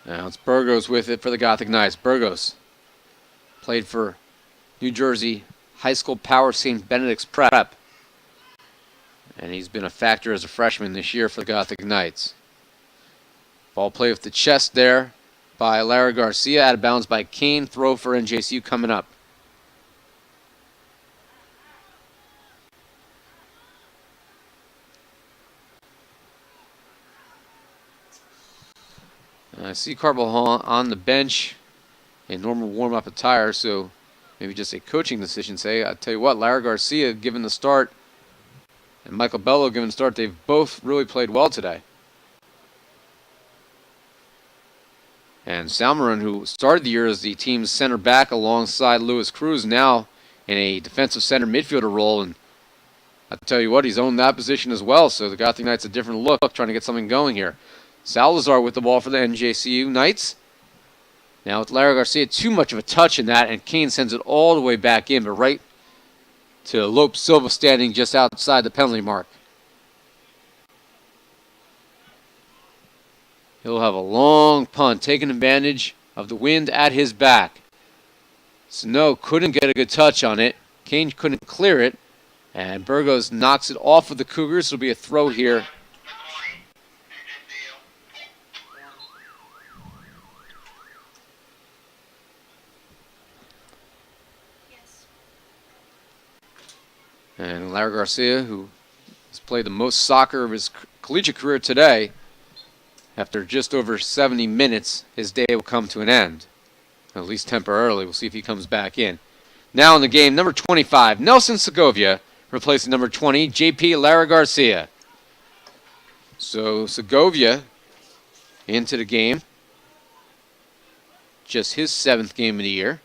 Now it's Burgos with it for the Gothic Knights. Burgos played for New Jersey High School Power St. Benedict's Prep. And he's been a factor as a freshman this year for the Gothic Knights. Ball play with the chest there by Lara Garcia. Out of bounds by Kean. Throw for NJCU coming up. I see Carbajal on the bench in normal warm-up attire, so maybe just a coaching decision. I tell you what, Lara Garcia given the start and Michael Bello given the start, they've both really played well today. And Salmarin, who started the year as the team's center back alongside Luis Cruz, now in a defensive center midfielder role. And I tell you what, he's owned that position as well, so the Gothic Knights a different look, trying to get something going here. Salazar with the ball for the NJCU Knights. Now with Lara Garcia, too much of a touch in that, and Kean sends it all the way back in, but right to Lope Silva standing just outside the penalty mark. He'll have a long punt, taking advantage of the wind at his back. Snow couldn't get a good touch on it. Kean couldn't clear it, and Burgos knocks it off of the Cougars. It'll be a throw here. And Lara Garcia, who has played the most soccer of his collegiate career today, after just over 70 minutes, his day will come to an end. At least temporarily. We'll see if he comes back in. Now in the game, number 25, Nelson Segovia, replacing number 20, JP Lara Garcia. So Segovia into the game. Just his 7th game of the year.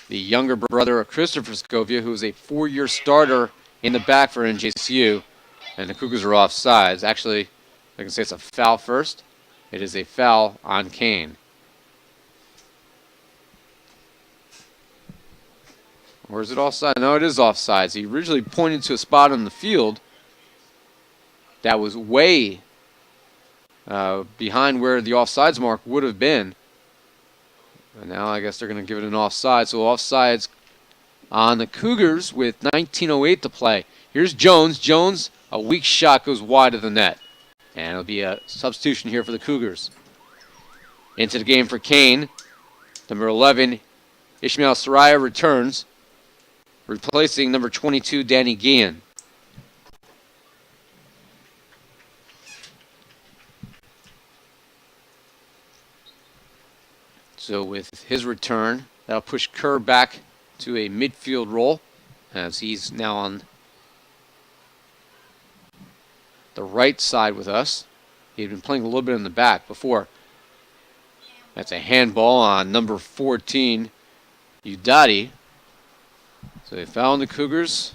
The younger brother of Christopher Segovia, who is a 4-year starter in the back for NJCU. And the Cougars are offsides. Actually, I can say it's a foul first. It is a foul on Kean. Or is it offside? No, it is offsides. He originally pointed to a spot on the field that was way behind where the offsides mark would have been. And now I guess they're going to give it an offside. So offsides on the Cougars with 19:08 to play. Here's Jones. Jones, a weak shot, goes wide of the net. And it'll be a substitution here for the Cougars. Into the game for Kean. Number 11, Ishmael Soraya returns, replacing number 22, Danny Guillen. So with his return, that'll push Kerr back to a midfield role, as he's now on the right side with us. He had been playing a little bit in the back before. That's a handball on number 14, Udati. So they foul the Cougars,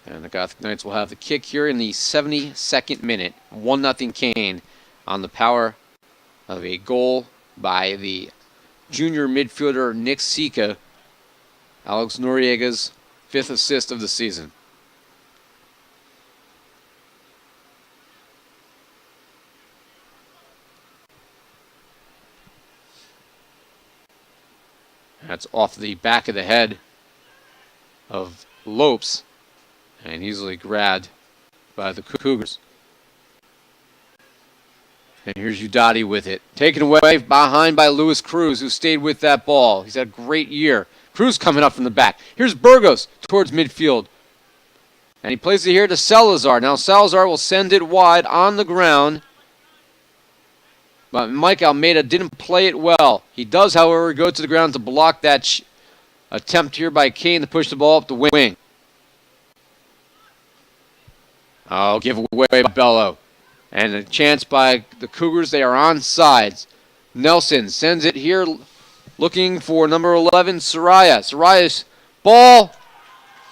and the Gothic Knights will have the kick here in the 72nd minute. 1-0 Kean on the power of a goal by the junior midfielder Nick Sika, Alex Noriega's 5th assist of the season. That's off the back of the head of Lopes and easily grabbed by the Cougars. And here's Udati with it. Taken away behind by Luis Cruz, who stayed with that ball. He's had a great year. Cruz coming up from the back. Here's Burgos towards midfield. And he plays it here to Salazar. Now Salazar will send it wide on the ground. But Mike Almeida didn't play it well. He does, however, go to the ground to block that attempt here by Kean to push the ball up the wing. Oh, give away by Bello. And a chance by the Cougars. They are on sides. Nelson sends it here looking for number 11, Soraya. Soraya's ball.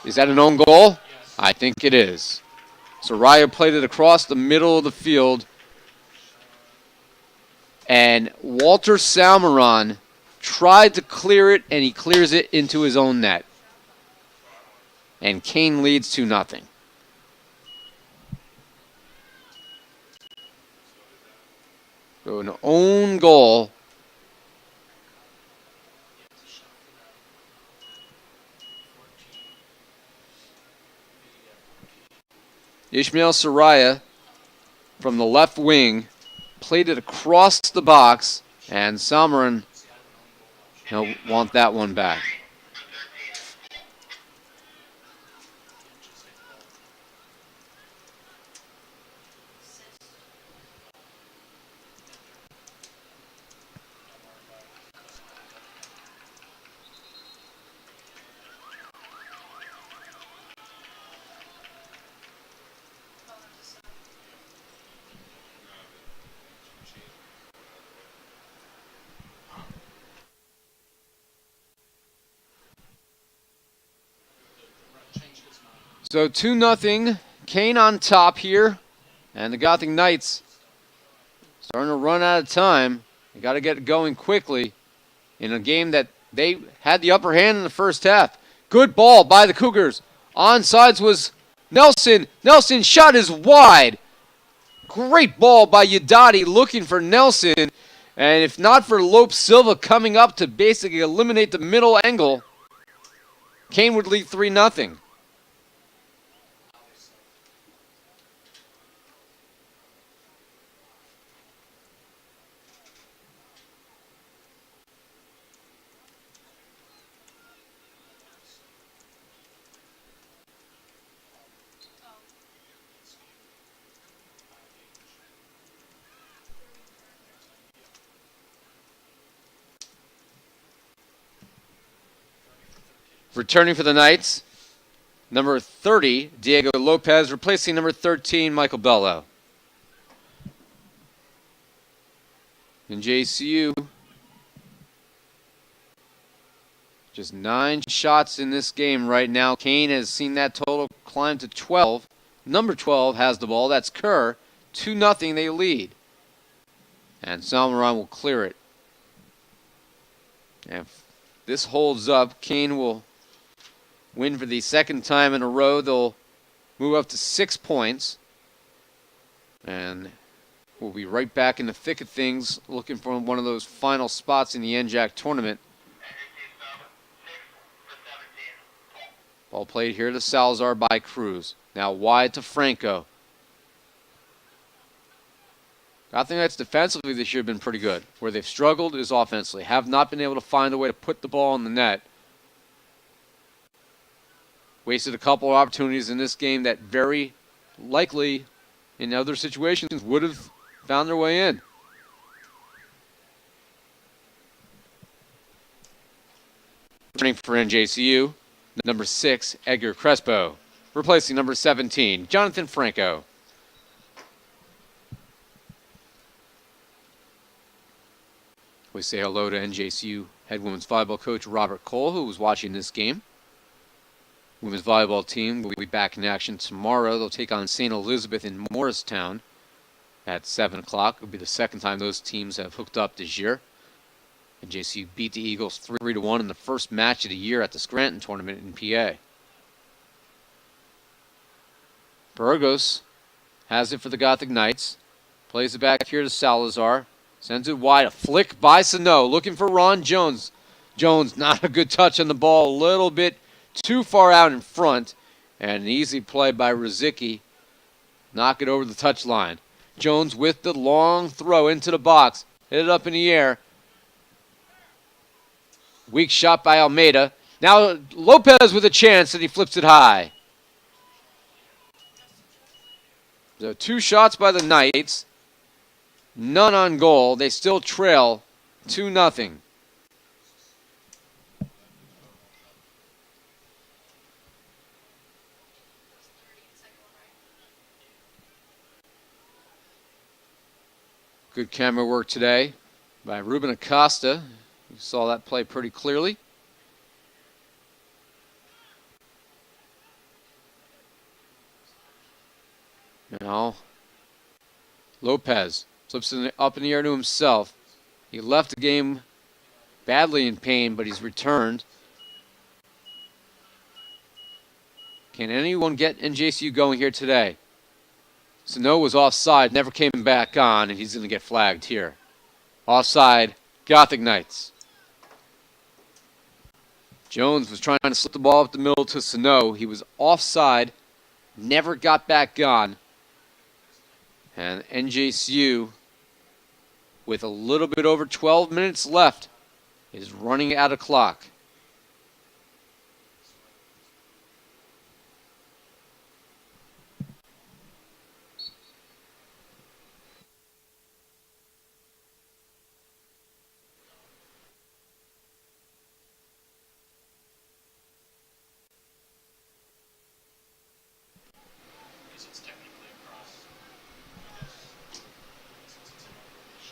Is that an own goal? Yes. I think it is. Soraya played it across the middle of the field. And Walter Salmeron tried to clear it, and he clears it into his own net. And Kean leads 2-0. So an own goal. Ishmael Soraya from the left wing played it across the box, and Salmeron he'll want that one back. So 2-0, Kean on top here, and the Gothic Knights starting to run out of time. They got to get going quickly in a game that they had the upper hand in the first half. Good ball by the Cougars. Onsides was Nelson. Nelson shot is wide. Great ball by Udati looking for Nelson. And if not for Lope Silva coming up to basically eliminate the middle angle, Kean would lead 3-0. Returning for the Knights, number 30, Diego Lopez, replacing number 13, Michael Bello. NJCU, just 9 shots in this game right now. Kean has seen that total climb to 12. Number 12 has the ball. That's Kerr. 2-0 they lead. And Salmeron will clear it. And if this holds up, Kean will win for the second time in a row. They'll move up to 6 points. And we'll be right back in the thick of things, looking for one of those final spots in the NJAC tournament. Ball played here to Salazar by Cruz. Now wide to Franco. I think that's defensively this year been pretty good. Where they've struggled is offensively. Have not been able to find a way to put the ball in the net. Wasted a couple of opportunities in this game that very likely in other situations would have found their way in. Returning for NJCU, number 6, Edgar Crespo. Replacing number 17, Jonathan Franco. We say hello to NJCU head women's volleyball coach Robert Cole, who was watching this game. Women's volleyball team will be back in action tomorrow. They'll take on St. Elizabeth in Morristown at 7 o'clock. It'll be the second time those teams have hooked up this year. NJCU beat the Eagles 3-1 in the first match of the year at the Scranton tournament in PA. Burgos has it for the Gothic Knights. Plays it back here to Salazar. Sends it wide. A flick by Sano. Looking for Ron Jones. Jones, not a good touch on the ball. A little bit too far out in front. And an easy play by Rizicki. Knock it over the touchline. Jones with the long throw into the box. Hit it up in the air. Weak shot by Almeida. Now Lopez with a chance, and he flips it high. So 2 shots by the Knights. None on goal. They still trail 2-0. Good camera work today by Ruben Acosta. You saw that play pretty clearly. Now, Lopez flips it up in the air to himself. He left the game badly in pain, but he's returned. Can anyone get NJCU going here today? Sano was offside, never came back on, and he's going to get flagged here. Offside, Gothic Knights. Jones was trying to slip the ball up the middle to Sano. He was offside, never got back on. And NJCU, with a little bit over 12 minutes left, is running out of clock.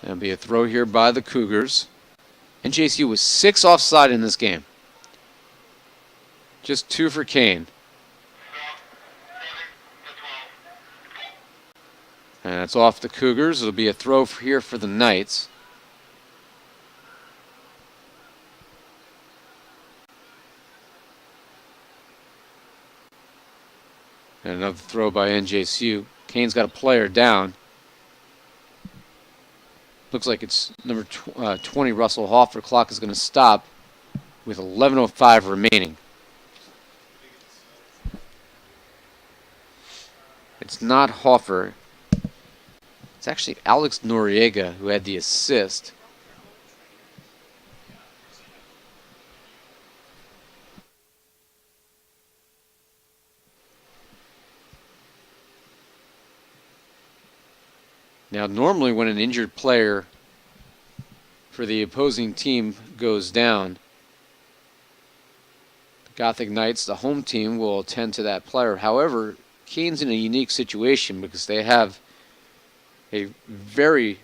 There'll be a throw here by the Cougars. NJCU was 6 offside in this game. Just 2 for Kean. And it's off the Cougars. It'll be a throw here for the Knights. And another throw by NJCU. Kean's got a player down. Looks like it's number 20, Russell Hoffer. Clock is going to stop with 11:05 remaining. It's not Hoffer. It's actually Alex Noriega who had the assist. Now, normally when an injured player for the opposing team goes down, the Gothic Knights, the home team, will attend to that player. However, Kean's in a unique situation because they have a very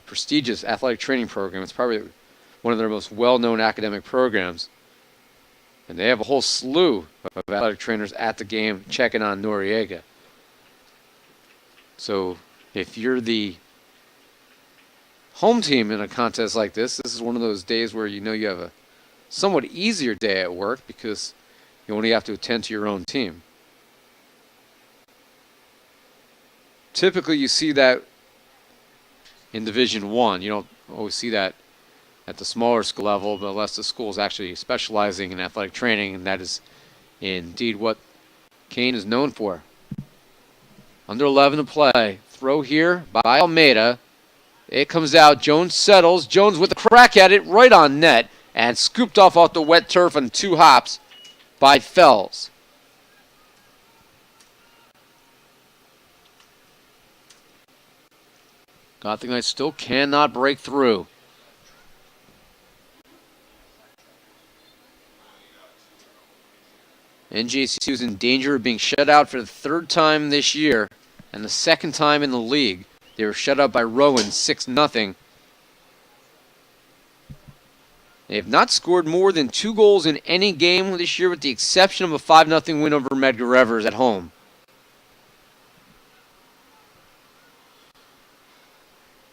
prestigious athletic training program. It's probably one of their most well-known academic programs. And they have a whole slew of athletic trainers at the game checking on Noriega. So if you're the home team in a contest like this, this is one of those days where you know you have a somewhat easier day at work because you only have to attend to your own team. Typically you see that in Division I. You don't always see that at the smaller school level, but unless the school is actually specializing in athletic training, and that is indeed what Kean is known for. Under 11 to play. Throw here by Almeida. It comes out. Jones settles. Jones with a crack at it right on net and scooped off the wet turf on 2 hops by Fells. Gothic Knights still cannot break through. NJCU is in danger of being shut out for the 3rd time this year and the 2nd time in the league. They were shut out by Rowan 6-0. They have not scored more than 2 goals in any game this year with the exception of a 5-0 win over Medgar Evers at home.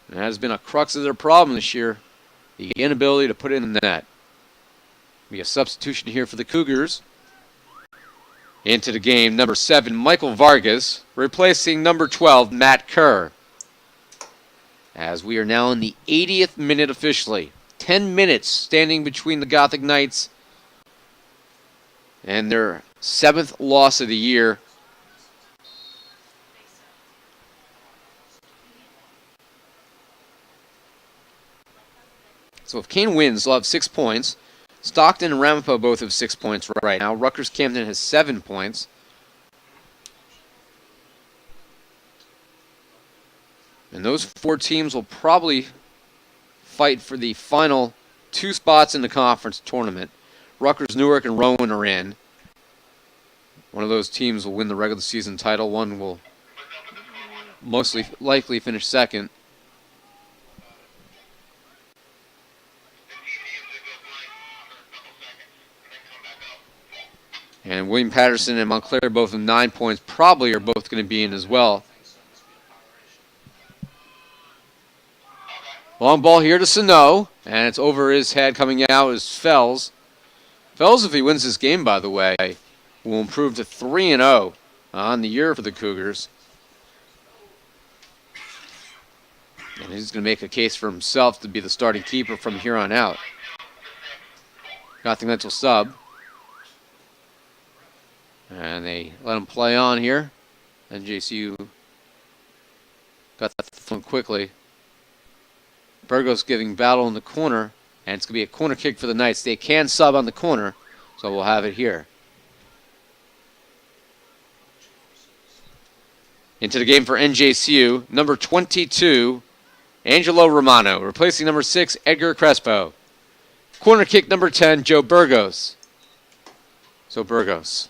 And that has been a crux of their problem this year, the inability to put it in the net. Be a substitution here for the Cougars. Into the game, number 7, Michael Vargas, replacing number 12, Matt Kerr. As we are now in the 80th minute officially. 10 minutes standing between the Gothic Knights and their 7th loss of the year. So if Kean wins, they'll have 6 points. Stockton and Ramapo both have 6 points right now. Rutgers-Camden has 7 points. And those 4 teams will probably fight for the final 2 spots in the conference tournament. Rutgers, Newark, and Rowan are in. One of those teams will win the regular season title. One will mostly likely finish second. And William Patterson and Montclair both with 9 points probably are both going to be in as well. Long ball here to Sano, and it's over his head. Coming out is Fells. Fells, if he wins this game, by the way, will improve to 3-0 on the year for the Cougars. And he's going to make a case for himself to be the starting keeper from here on out. Continental sub. And they let him play on here. NJCU got that one quickly. Burgos giving battle in the corner, and it's going to be a corner kick for the Knights. They can sub on the corner, so we'll have it here. Into the game for NJCU, number 22, Angelo Romano, replacing number 6, Edgar Crespo. Corner kick number 10, Joe Burgos. So Burgos.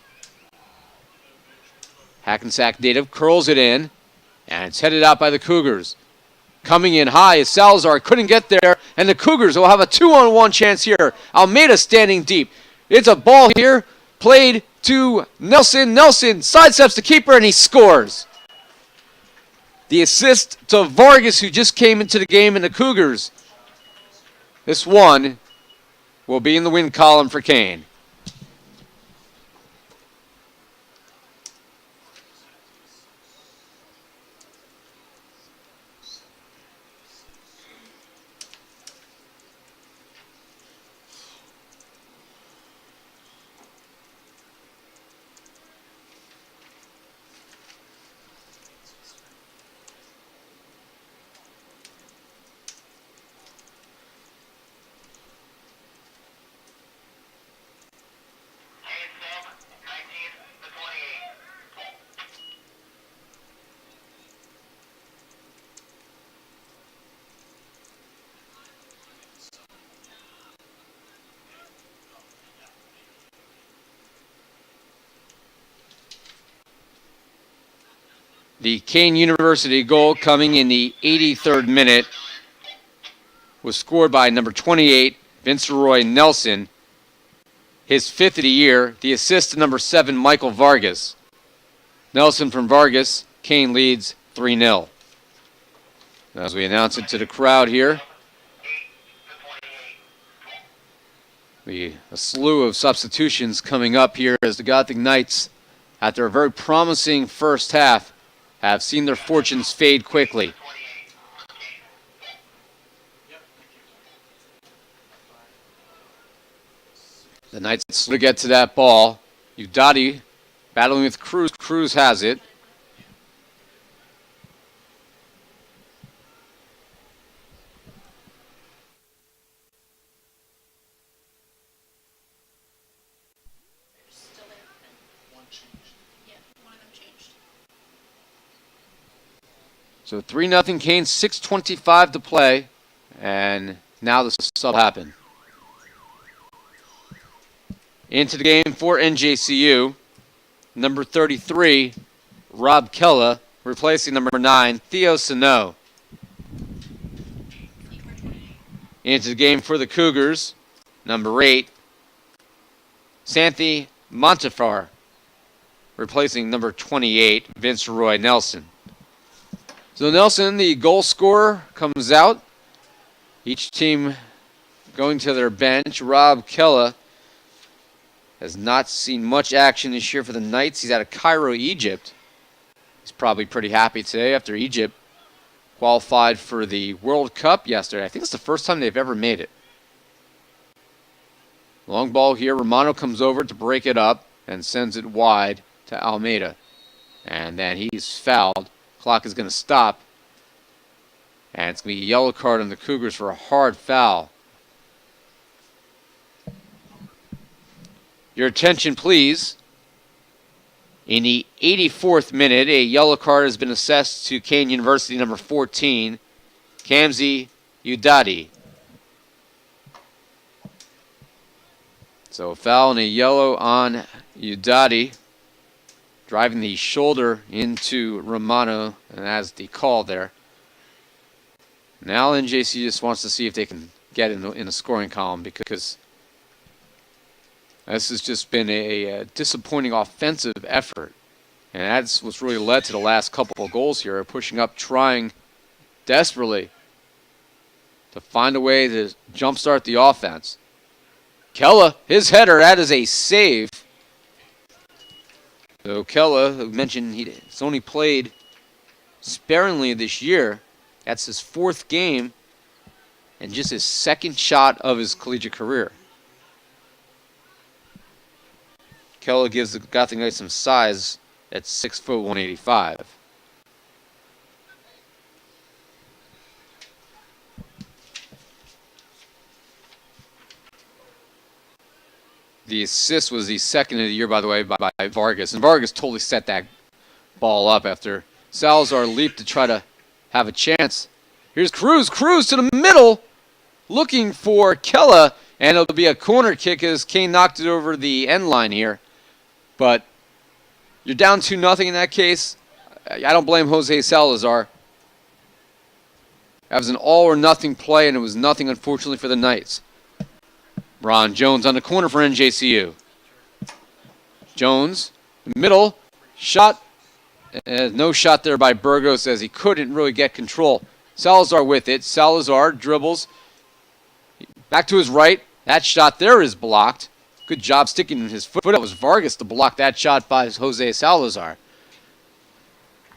Hackensack native curls it in, and it's headed out by the Cougars. Coming in high is Salazar, couldn't get there, and the Cougars will have a 2-on-1 chance here. Almeida standing deep. It's a ball here, played to Nelson. Nelson sidesteps the keeper, and he scores. The assist to Vargas, who just came into the game in the Cougars. This one will be in the win column for Kean. The Kean University goal coming in the 83rd minute was scored by number 28, Vince Roy Nelson, his 5th of the year. The assist to number 7, Michael Vargas. Nelson from Vargas, Kean leads 3-0. As we announce it to the crowd here, a slew of substitutions coming up here as the Gothic Knights, after a very promising first half, have seen their fortunes fade quickly. The Knights slow to get to that ball. Udati battling with Cruz. Cruz has it. So 3-0 Kean, 6:25 to play, and now the sub happened. Into the game for NJCU, number 33, Rob Kella, replacing number 9, Theo Sano. Into the game for the Cougars, number 8, Santhi Montefar, replacing number 28, Vince Roy Nelson. So Nelson, the goal scorer, comes out. Each team going to their bench. Rob Kella has not seen much action this year for the Knights. He's out of Cairo, Egypt. He's probably pretty happy today after Egypt qualified for the World Cup yesterday. I think it's the first time they've ever made it. Long ball here. Romano comes over to break it up and sends it wide to Almeida. And then he's fouled. Clock is going to stop. And it's going to be a yellow card on the Cougars for a hard foul. Your attention, please. In the 84th minute, a yellow card has been assessed to Kean University number 14, Kamzi Udadi. So a foul and a yellow on Udadi, driving the shoulder into Romano, and that's the call there. Now NJCU just wants to see if they can get in a scoring column, because this has just been a disappointing offensive effort. And that's what's really led to the last couple of goals here, pushing up, trying desperately to find a way to jumpstart the offense. Kella, his header, that is a save. So Kella, who mentioned he's only played sparingly this year, that's his 4th game and just his 2nd shot of his collegiate career. Kella gives the Gothic Knights some size at 6 foot 185. The assist was the 2nd of the year, by the way, by Vargas. And Vargas totally set that ball up after Salazar leaped to try to have a chance. Here's Cruz. Cruz to the middle, looking for Kella, and it'll be a corner kick as Kean knocked it over the end line here. But you're down 2-0 in that case. I don't blame Jose Salazar. That was an all-or-nothing play, and it was nothing, unfortunately, for the Knights. Ron Jones on the corner for NJCU. Jones, middle, shot. No shot there by Burgos as he couldn't really get control. Salazar with it. Salazar dribbles. Back to his right. That shot there is blocked. Good job sticking his foot. That was Vargas to block that shot by Jose Salazar.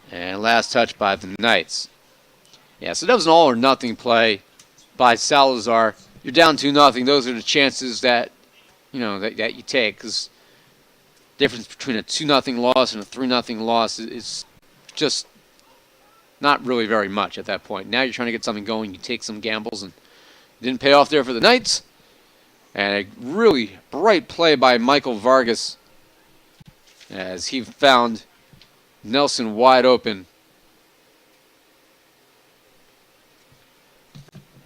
And last touch by the Knights. Yeah, so that was an all-or-nothing play by Salazar. You're down 2-0. Those are the chances that that you take, because the difference between a 2-0 loss and a 3-0 loss is just not really very much at that point. Now you're trying to get something going. You take some gambles, and it didn't pay off there for the Knights. And a really bright play by Michael Vargas as he found Nelson wide open.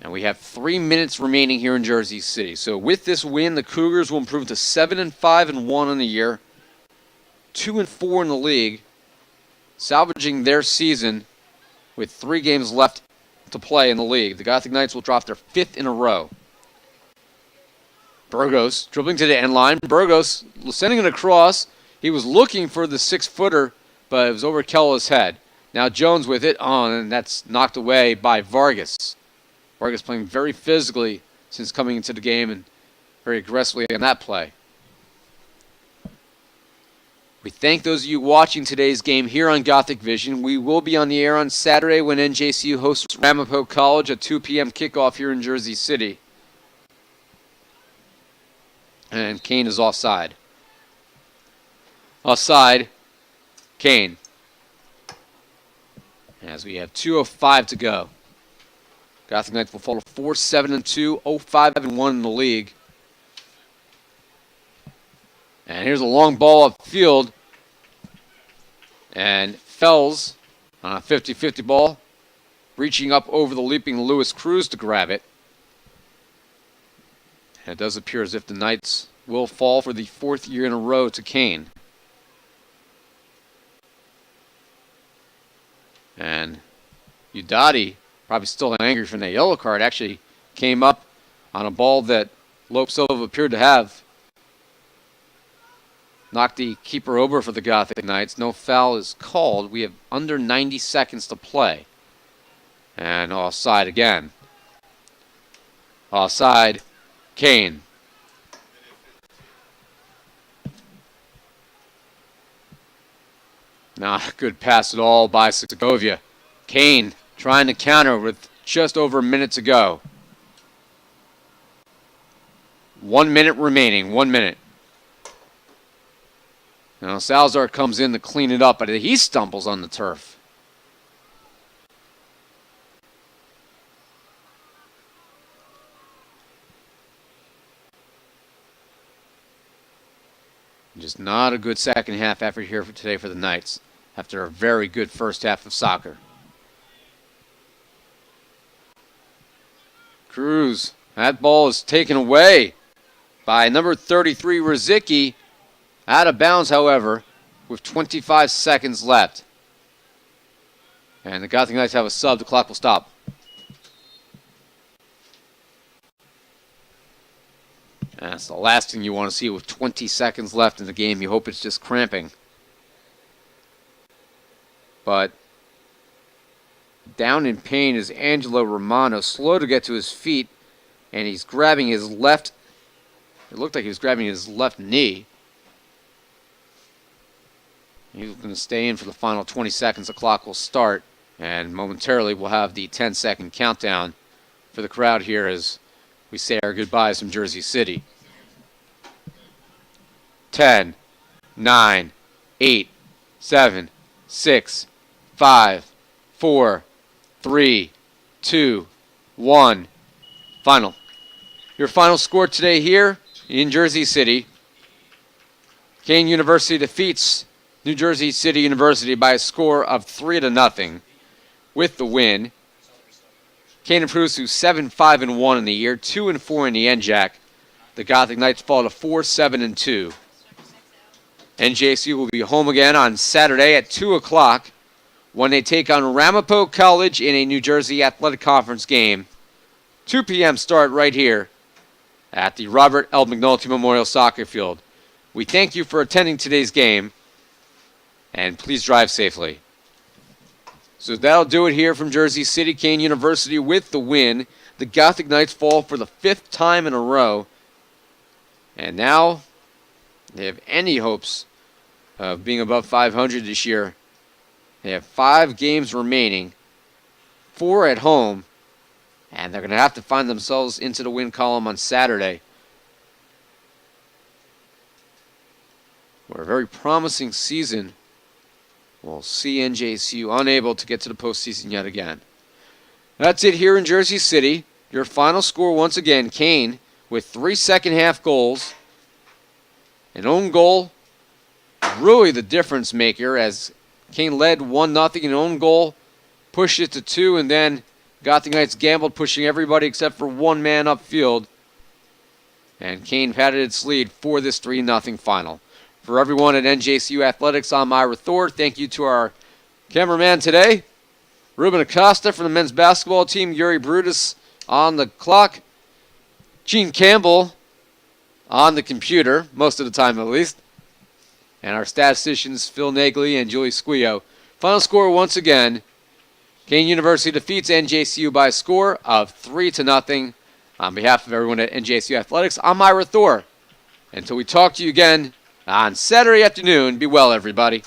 And we have 3 minutes remaining here in Jersey City. So with this win, the Cougars will improve to 7-5-1 on the year, 2-4 in the league, salvaging their season with 3 games left to play in the league. The Gothic Knights will drop their 5th in a row. Burgos dribbling to the end line. Burgos sending it across. He was looking for the 6-footer, but it was over Kella's head. Now Jones with it on, and that's knocked away by Vargas. Vargas playing very physically since coming into the game and very aggressively on that play. We thank those of you watching today's game here on Gothic Vision. We will be on the air on Saturday when NJCU hosts Ramapo College at 2 p.m. kickoff here in Jersey City. And Kean is offside. Offside, Kean. As we have 2:05 to go. Gothic Knights will fall to 4-7-2, 0-5-1 in the league. And here's a long ball upfield. And Fells on a 50-50 ball, reaching up over the leaping Luis Cruz to grab it. And it does appear as if the Knights will fall for the 4th year in a row to Kean. And Udadi, probably still angry from that yellow card, actually came up on a ball that Lopesova appeared to have. Knocked the keeper over for the Gothic Knights. No foul is called. We have under 90 seconds to play. And offside again. Offside, Kean. Not a good pass at all by Segovia. Kean trying to counter with just over a minute to go. 1 minute remaining. 1 minute. Now Salazar comes in to clean it up, but he stumbles on the turf. Just not a good second half effort here for today for the Knights after a very good first half of soccer. Cruz, that ball is taken away by number 33, Rizicki. Out of bounds, however, with 25 seconds left. And the Gothic Knights have a sub. The clock will stop. And that's the last thing you want to see with 20 seconds left in the game. You hope it's just cramping. But down in pain is Angelo Romano, slow to get to his feet, and he's grabbing his left. It looked like he was grabbing his left knee. He's going to stay in for the final 20 seconds. The clock will start, and momentarily we'll have the 10-second countdown for the crowd here as we say our goodbyes from Jersey City. 10, 9, 8, 7, 6, 5, 4, 3, 2, 1. Final. Your final score today here in Jersey City. Kean University defeats New Jersey City University by a score of 3-0 with the win. Kean improves to 7-5-1 in the year, 2-4 in the NJAC. The Gothic Knights fall to 4-7-2. NJCU will be home again on Saturday at 2 o'clock when they take on Ramapo College in a New Jersey Athletic Conference game. 2 p.m. start right here at the Robert L. McNulty Memorial Soccer Field. We thank you for attending today's game, and please drive safely. So that'll do it here from Jersey City. Kean University with the win. The Gothic Knights fall for the 5th time in a row. And now they have any hopes of being above 500 this year. They have 5 games remaining, 4 at home, and they're going to have to find themselves into the win column on Saturday. We're a very promising season. We'll see NJCU unable to get to the postseason yet again. That's it here in Jersey City. Your final score once again, Kean with 3 second-half goals. An own goal, really the difference maker as Kean led 1-0. An own goal pushed it to 2, and then Gothic Knights gambled, pushing everybody except for one man upfield. And Kean padded its lead for this 3-0 final. For everyone at NJCU Athletics, I'm Ira Thor. Thank you to our cameraman today, Ruben Acosta from the men's basketball team, Yuri Brutus on the clock, Gene Campbell on the computer, most of the time at least, and our statisticians Phil Nagley and Julie Squio. Final score once again, Kean University defeats NJCU by a score of 3-0. On behalf of everyone at NJCU Athletics, I'm Ira Thor. Until we talk to you again on Saturday afternoon, be well, everybody.